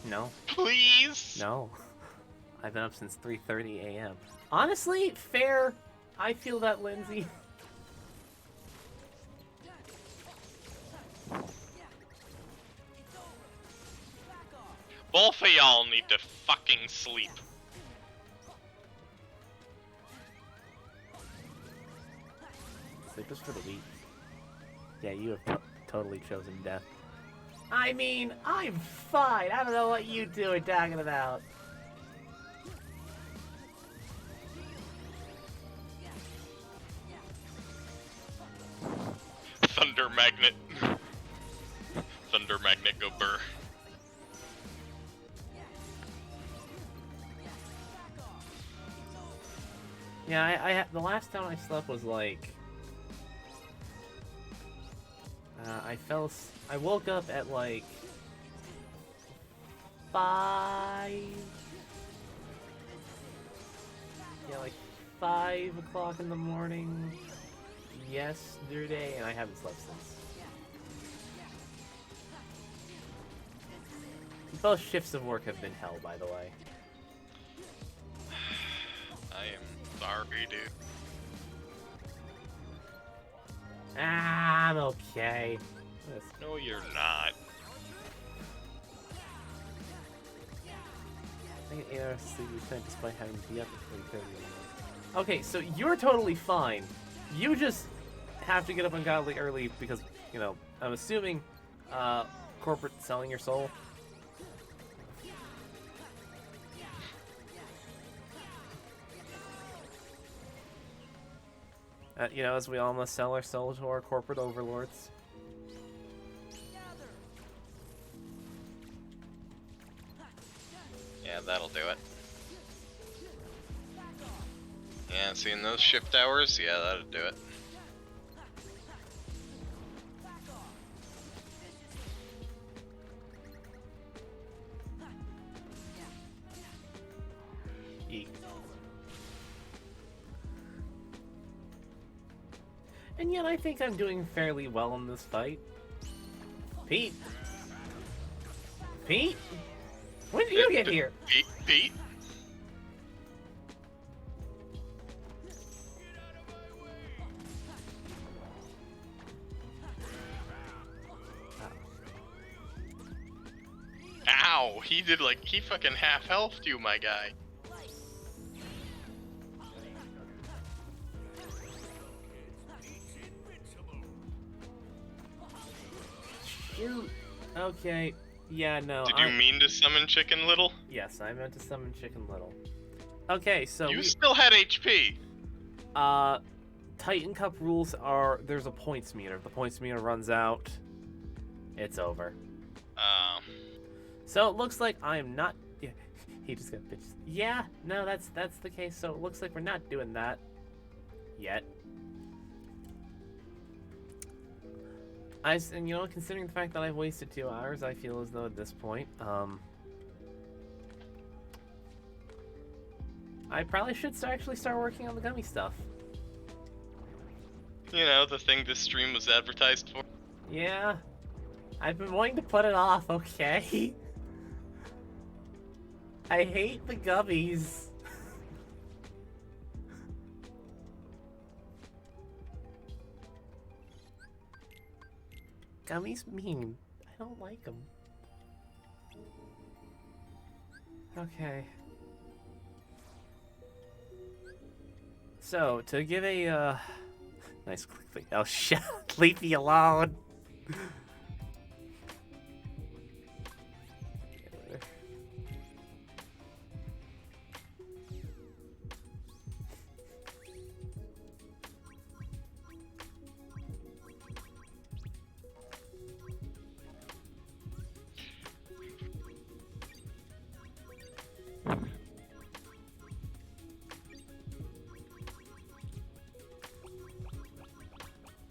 No. Please? No. I've been up since 3:30 a.m. Honestly, fair. I feel that, Lindsay. Both of y'all need to fucking sleep. Sleep is for the weak. Yeah, you have totally chosen death. I mean, I'm fine. I don't know what you two are talking about. Thunder Magnet. Thunder Magnet go burr. Yeah, I the last time I slept was like... I woke up at like 5. Yeah, like 5 o'clock in the morning yesterday, and I haven't slept since. Both shifts of work have been hell, by the way. I am sorry, dude. I'm okay. No, you're not. I get 8 hours of sleep each night despite having to be up at 3:30. Okay, so you're totally fine. You just have to get up ungodly early because, you know, I'm assuming corporate selling your soul. You know, as we all must sell our soul to our corporate overlords. Yeah, that'll do it. Yeah, seeing those shift hours, yeah, that'll do it. Eek. And yet I think I'm doing fairly well in this fight. Pete? Pete? When did you get here? Pete? Ow! He did like, he fucking half healthed you, my guy. Shoot. Okay. Yeah, no. Did you mean to summon Chicken Little? Yes, I meant to summon Chicken Little. Okay, so You still had HP. Titan Cup rules are there's a points meter. If the points meter runs out, it's over. So it looks like I am not. Yeah, he just got bitches. Yeah, no, that's the case. So it looks like we're not doing that yet. And you know, considering the fact that I've wasted 2 hours, I feel as though at this point, I probably should actually start working on the gummy stuff. You know, the thing this stream was advertised for. Yeah. I've been wanting to put it off, okay? I hate the gummies. Gummies mean. I don't like them. Okay. So, to give a, nice click. Oh, shit. Leave me alone.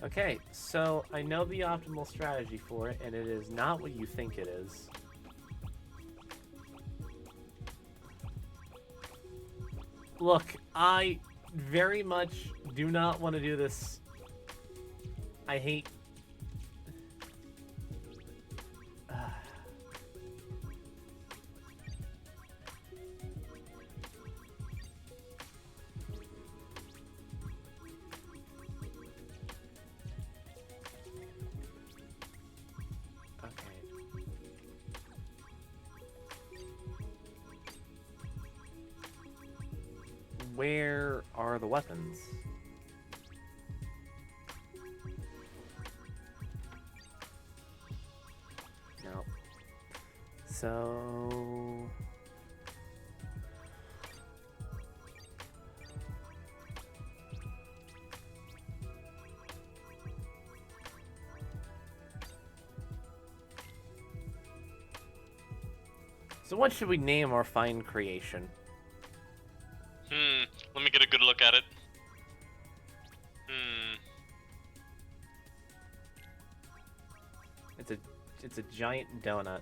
Okay, so I know the optimal strategy for it, and it is not what you think it is. Look, I very much do not want to do this. I hate... Where are the weapons? No. So... So what should we name our fine creation? Let me get a good look at it. It's a giant donut.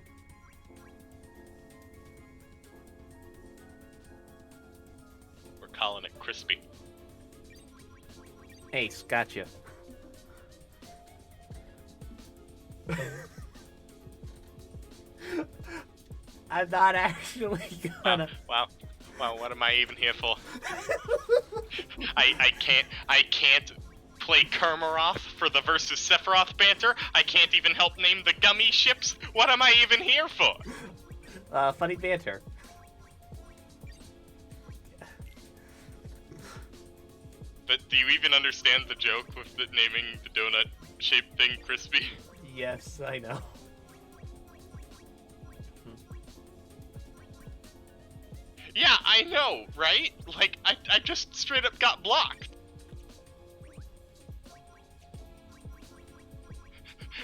We're calling it crispy. Ace, gotcha. I'm not actually gonna... Wow, what am I even here for? I can't play Kermeroth for the versus Sephiroth banter. I can't even help name the gummy ships. What am I even here for? Funny banter. But do you even understand the joke with the naming the donut-shaped thing crispy? Yes, I know. Yeah, I know, right? Like, I just straight up got blocked.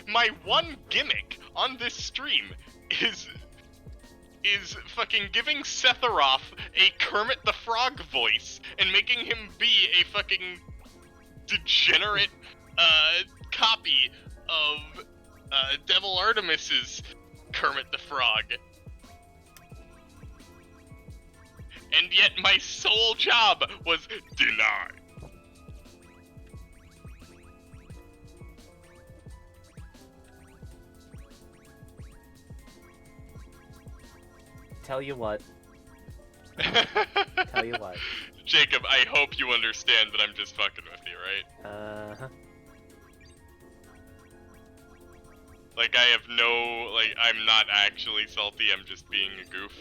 My one gimmick on this stream is fucking giving Sephiroth a Kermit the Frog voice and making him be a fucking degenerate copy of Devil Artemis's Kermit the Frog. And yet my sole job was denied. Tell you what. Tell you what. Jacob, I hope you understand that I'm just fucking with you, right? Uh-huh. Like, I have no, like, I'm not actually salty, I'm just being a goof.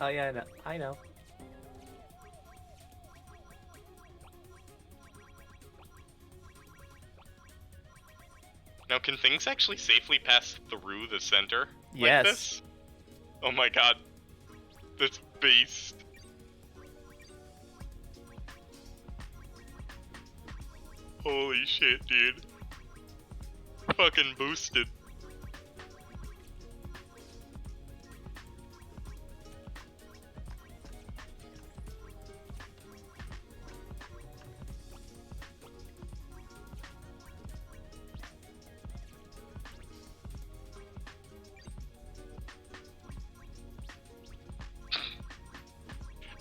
Oh yeah, I know. Now, can things actually safely pass through the center Yes. like this? Oh my god. That's beast. Holy shit, dude. Fucking boosted.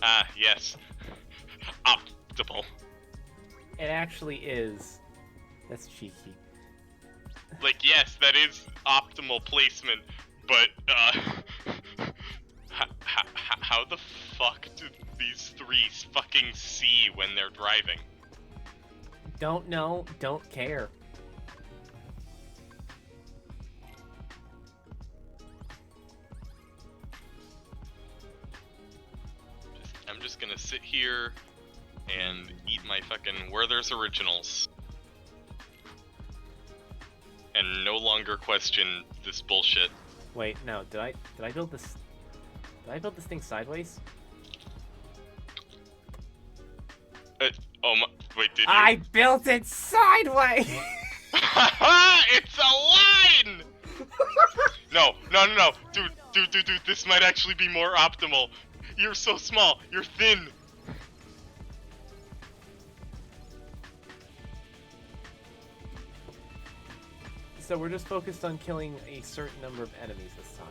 Ah, yes. Optimal. It actually is. That's cheeky. Like, yes, that is optimal placement, but, how the fuck do these three fucking see when they're driving? Don't know, don't care. I'm just gonna sit here and eat my fucking Werther's Originals. And no longer question this bullshit. Wait, no, did I build this? Did I build this thing sideways? Oh my, wait, did you? I built it sideways! It's a line! No, dude, this might actually be more optimal. You're so small, you're thin. So we're just focused on killing a certain number of enemies this time.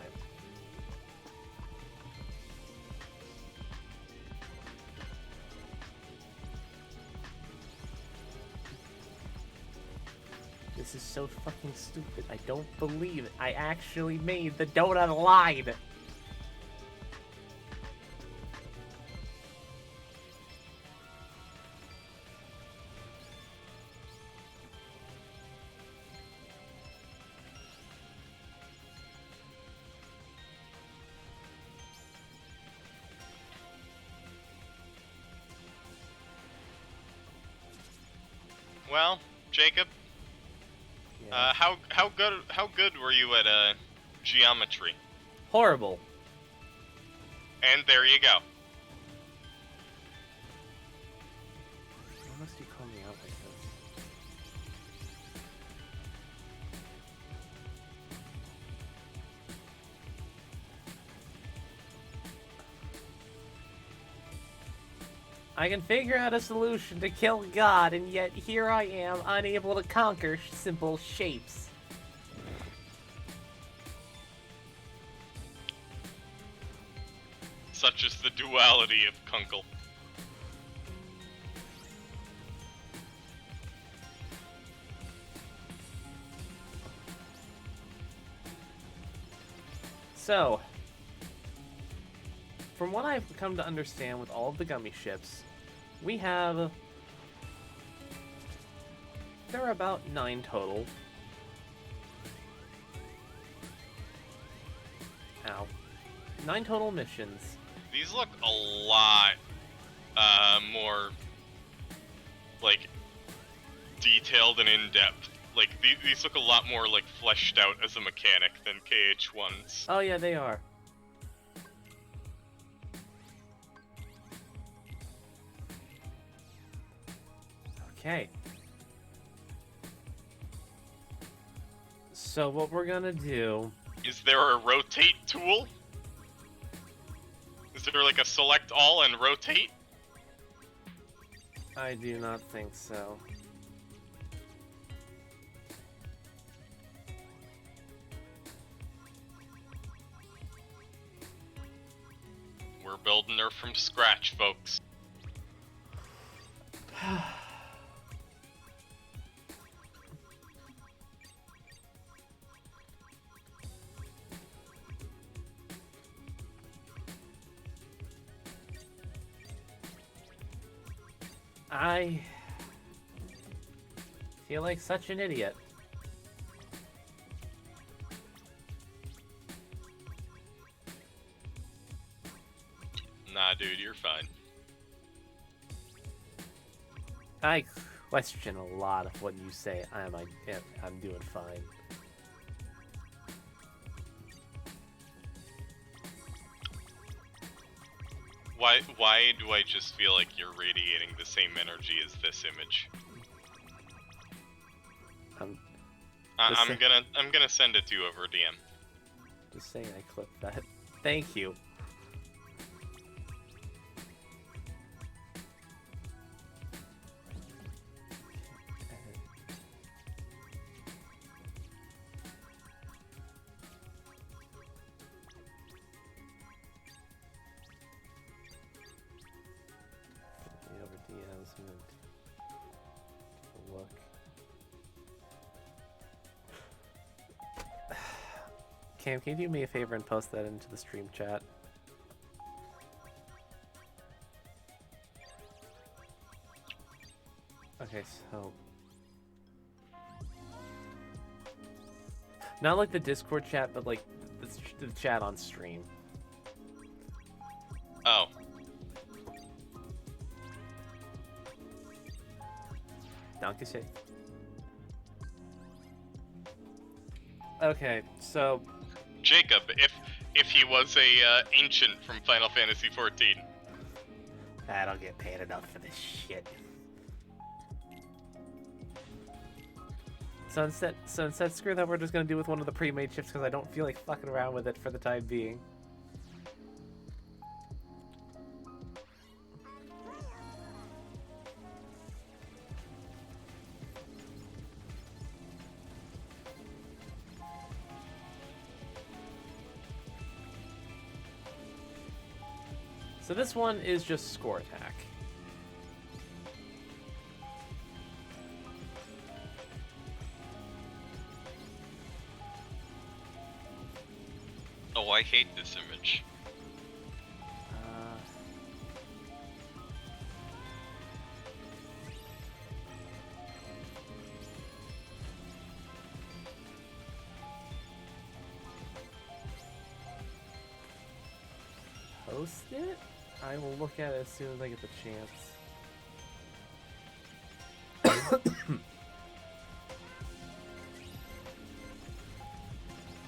This is so fucking stupid. I don't believe it. I actually made the donut line! Well, Jacob, Yeah. how good were you at geometry? Horrible. And there you go. Why must you call me out like this? I can figure out a solution to kill God, and yet here I am, unable to conquer simple shapes. Such is the duality of Kunkel. So, from what I've come to understand with all of the gummy ships, we have... There are about 9 total. Ow. 9 total missions. These look a lot more like detailed and in-depth. Like these look a lot more like fleshed out as a mechanic than KH1's. Oh yeah, they are. Okay. So what we're gonna do... Is there a rotate tool? Is there like a select all and rotate? I do not think so. We're building her from scratch, folks. I feel like such an idiot. Nah, dude, you're fine. I question a lot of what you say. I'm doing fine. Why do I just feel like you're radiating the same energy as this image? I'm gonna send it to you over DM. Just saying I clipped that. Thank you. even take a look. Cam, can you do me a favor and post that into the stream chat? Okay, so... Not like the Discord chat, but like the chat on stream. Oh. Dankeschön. Okay, so... Jacob, if he was a ancient from Final Fantasy XIV. I don't get paid enough for this shit. So instead, screw that, we're just gonna do with one of the pre-made chips because I don't feel like fucking around with it for the time being. So this one is just score attack. Oh, I hate this image. Post it? I will look at it as soon as I get the chance.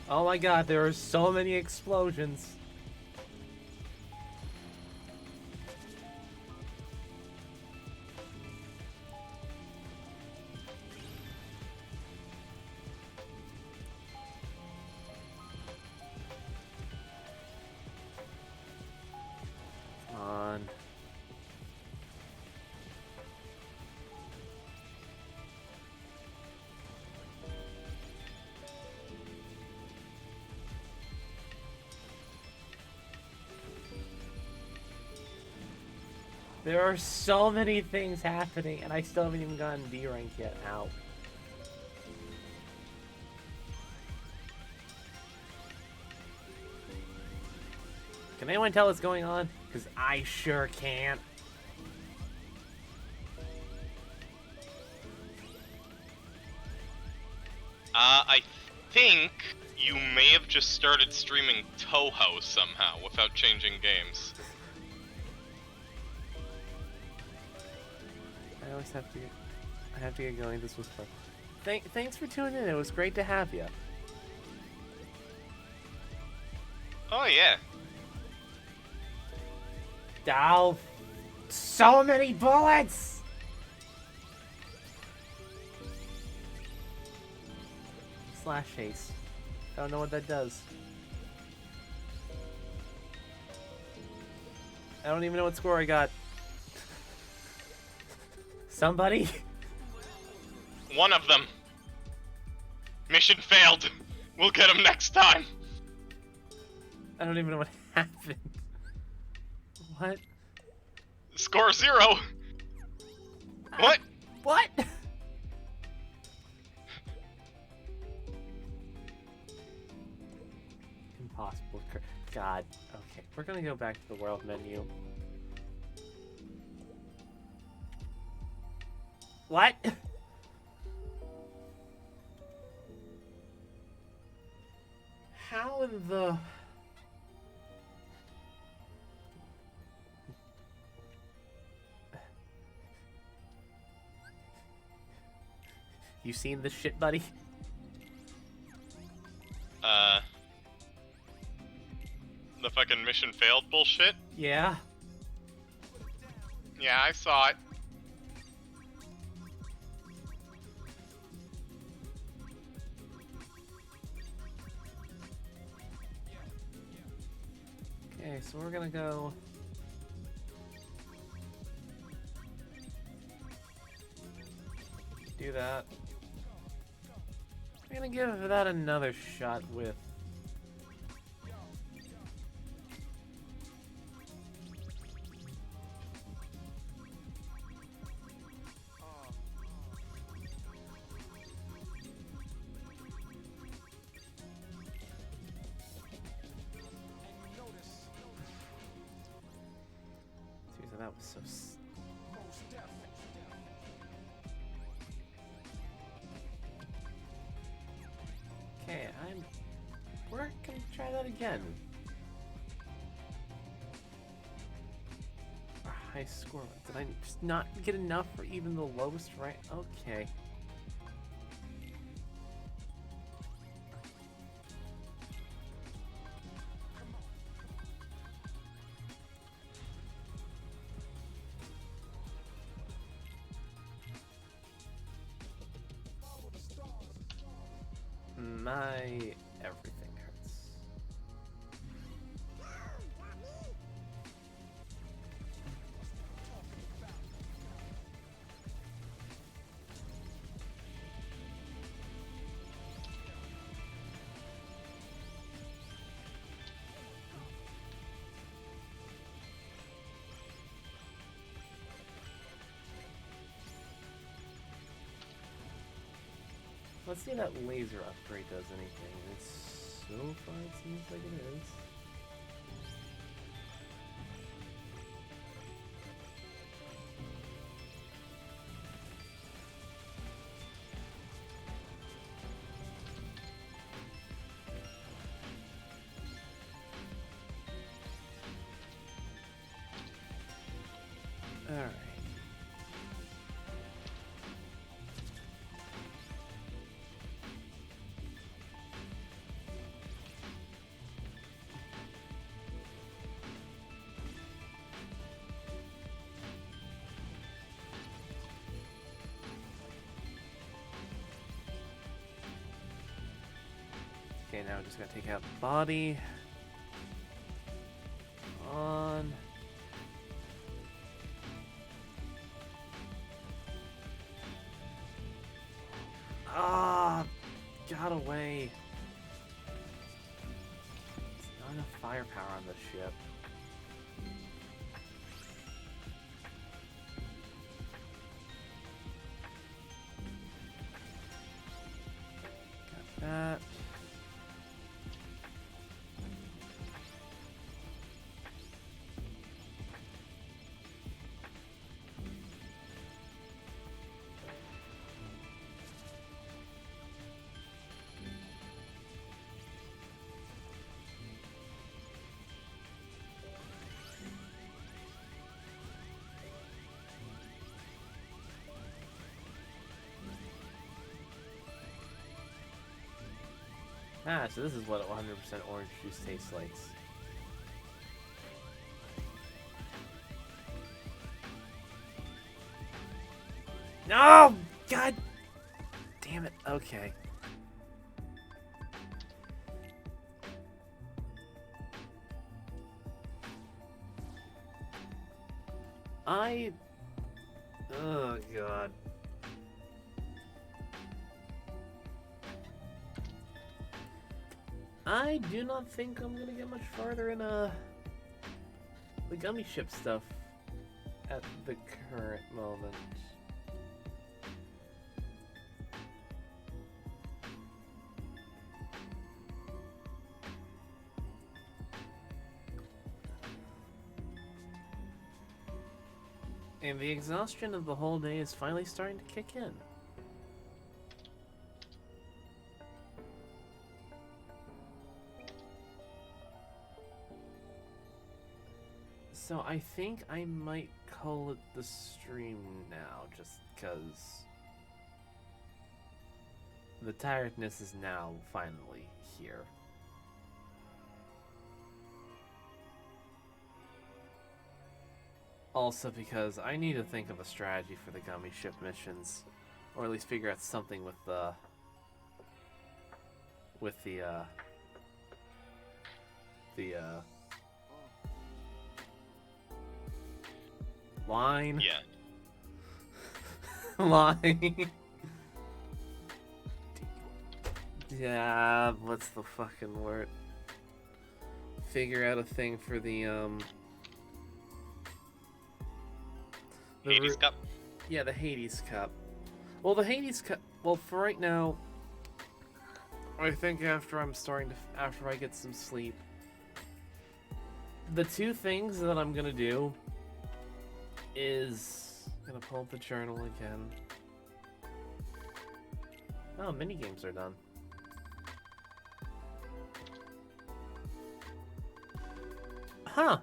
Oh my god, there are so many explosions. Come on. There are so many things happening, and I still haven't even gotten D rank yet. Ow. Can anyone tell what's going on? Because I sure can't. I think you may have just started streaming Toho somehow without changing games. I always have to get going. This was fun. Thanks for tuning in. It was great to have you. Oh yeah. Ow. So many bullets! Slash haste. I don't know what that does. I don't even know what score I got. Somebody? One of them. Mission failed. We'll get him next time. I don't even know what happened. What? Score 0. What? What? Impossible. God. Okay, we're gonna go back to the world menu. What? How in the... You seen this shit, buddy? The fucking mission failed bullshit? Yeah. Yeah, I saw it. Okay, so we're gonna go... do that. We're gonna give that another shot with... that was so... Okay, we're gonna try that again. Our high score. Did I just not get enough for even the lowest rank? Okay. My everything hurts. Let's see if that laser upgrade does anything. It's so far it seems like it is. Alright. Okay, now we're just gonna take out the body. On. Ah, got away. There's not enough firepower on this ship. Got that. Ah, so this is what 100% orange juice tastes like. No! God damn it. Okay. Oh, God. I do not think I'm gonna get much farther in the gummy ship stuff at the current moment. And the exhaustion of the whole day is finally starting to kick in. So I think I might call it the stream now, just because the tiredness is now finally here. Also because I need to think of a strategy for the gummy ship missions, or at least figure out something with the line. Yeah. Line. Yeah, what's the fucking word? Figure out a thing for the Hades Cup. Yeah, the Hades Cup. Well, the Hades Cup. Well, for right now, I think after I get some sleep, the two things that I'm gonna do is gonna pull up the journal again. Oh, mini games are done. Huh.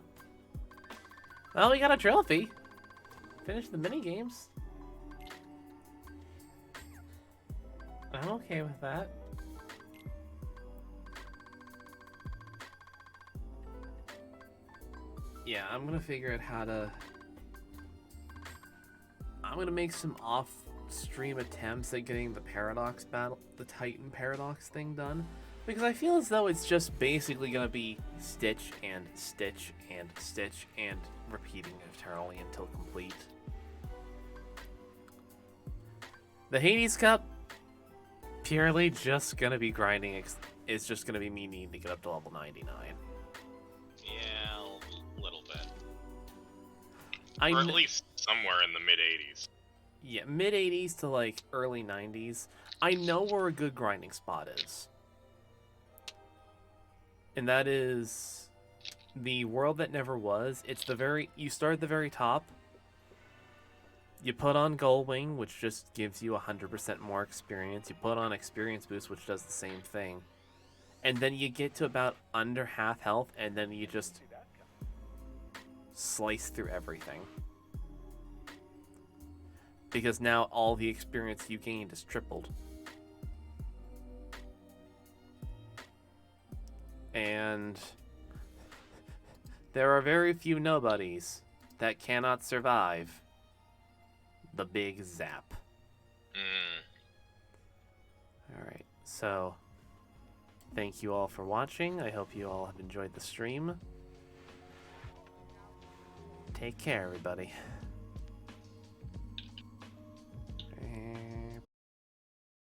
Well, we got a trophy. Finished the mini games. I'm okay with that. Yeah, I'm gonna figure out how to... I'm gonna make some off-stream attempts at getting the Paradox battle, the Titan Paradox thing done. Because I feel as though it's just basically gonna be Stitch and Stitch and Stitch and repeating eternally until complete. The Hades Cup, purely just gonna be grinding, it's just gonna be me needing to get up to level 99. Yeah, a little bit. Or at least somewhere in the mid-80s. Yeah, mid-80s to like early 90s. I know where a good grinding spot is. And that is the world that never was. It's the very... You start at the very top. You put on Gullwing, which just gives you 100% more experience. You put on Experience Boost, which does the same thing. And then you get to about under half health, and then you just slice through everything. Because now all the experience you gained is tripled. And there are very few nobodies that cannot survive the big zap. Alright, so thank you all for watching. I hope you all have enjoyed the stream. Take care, everybody. And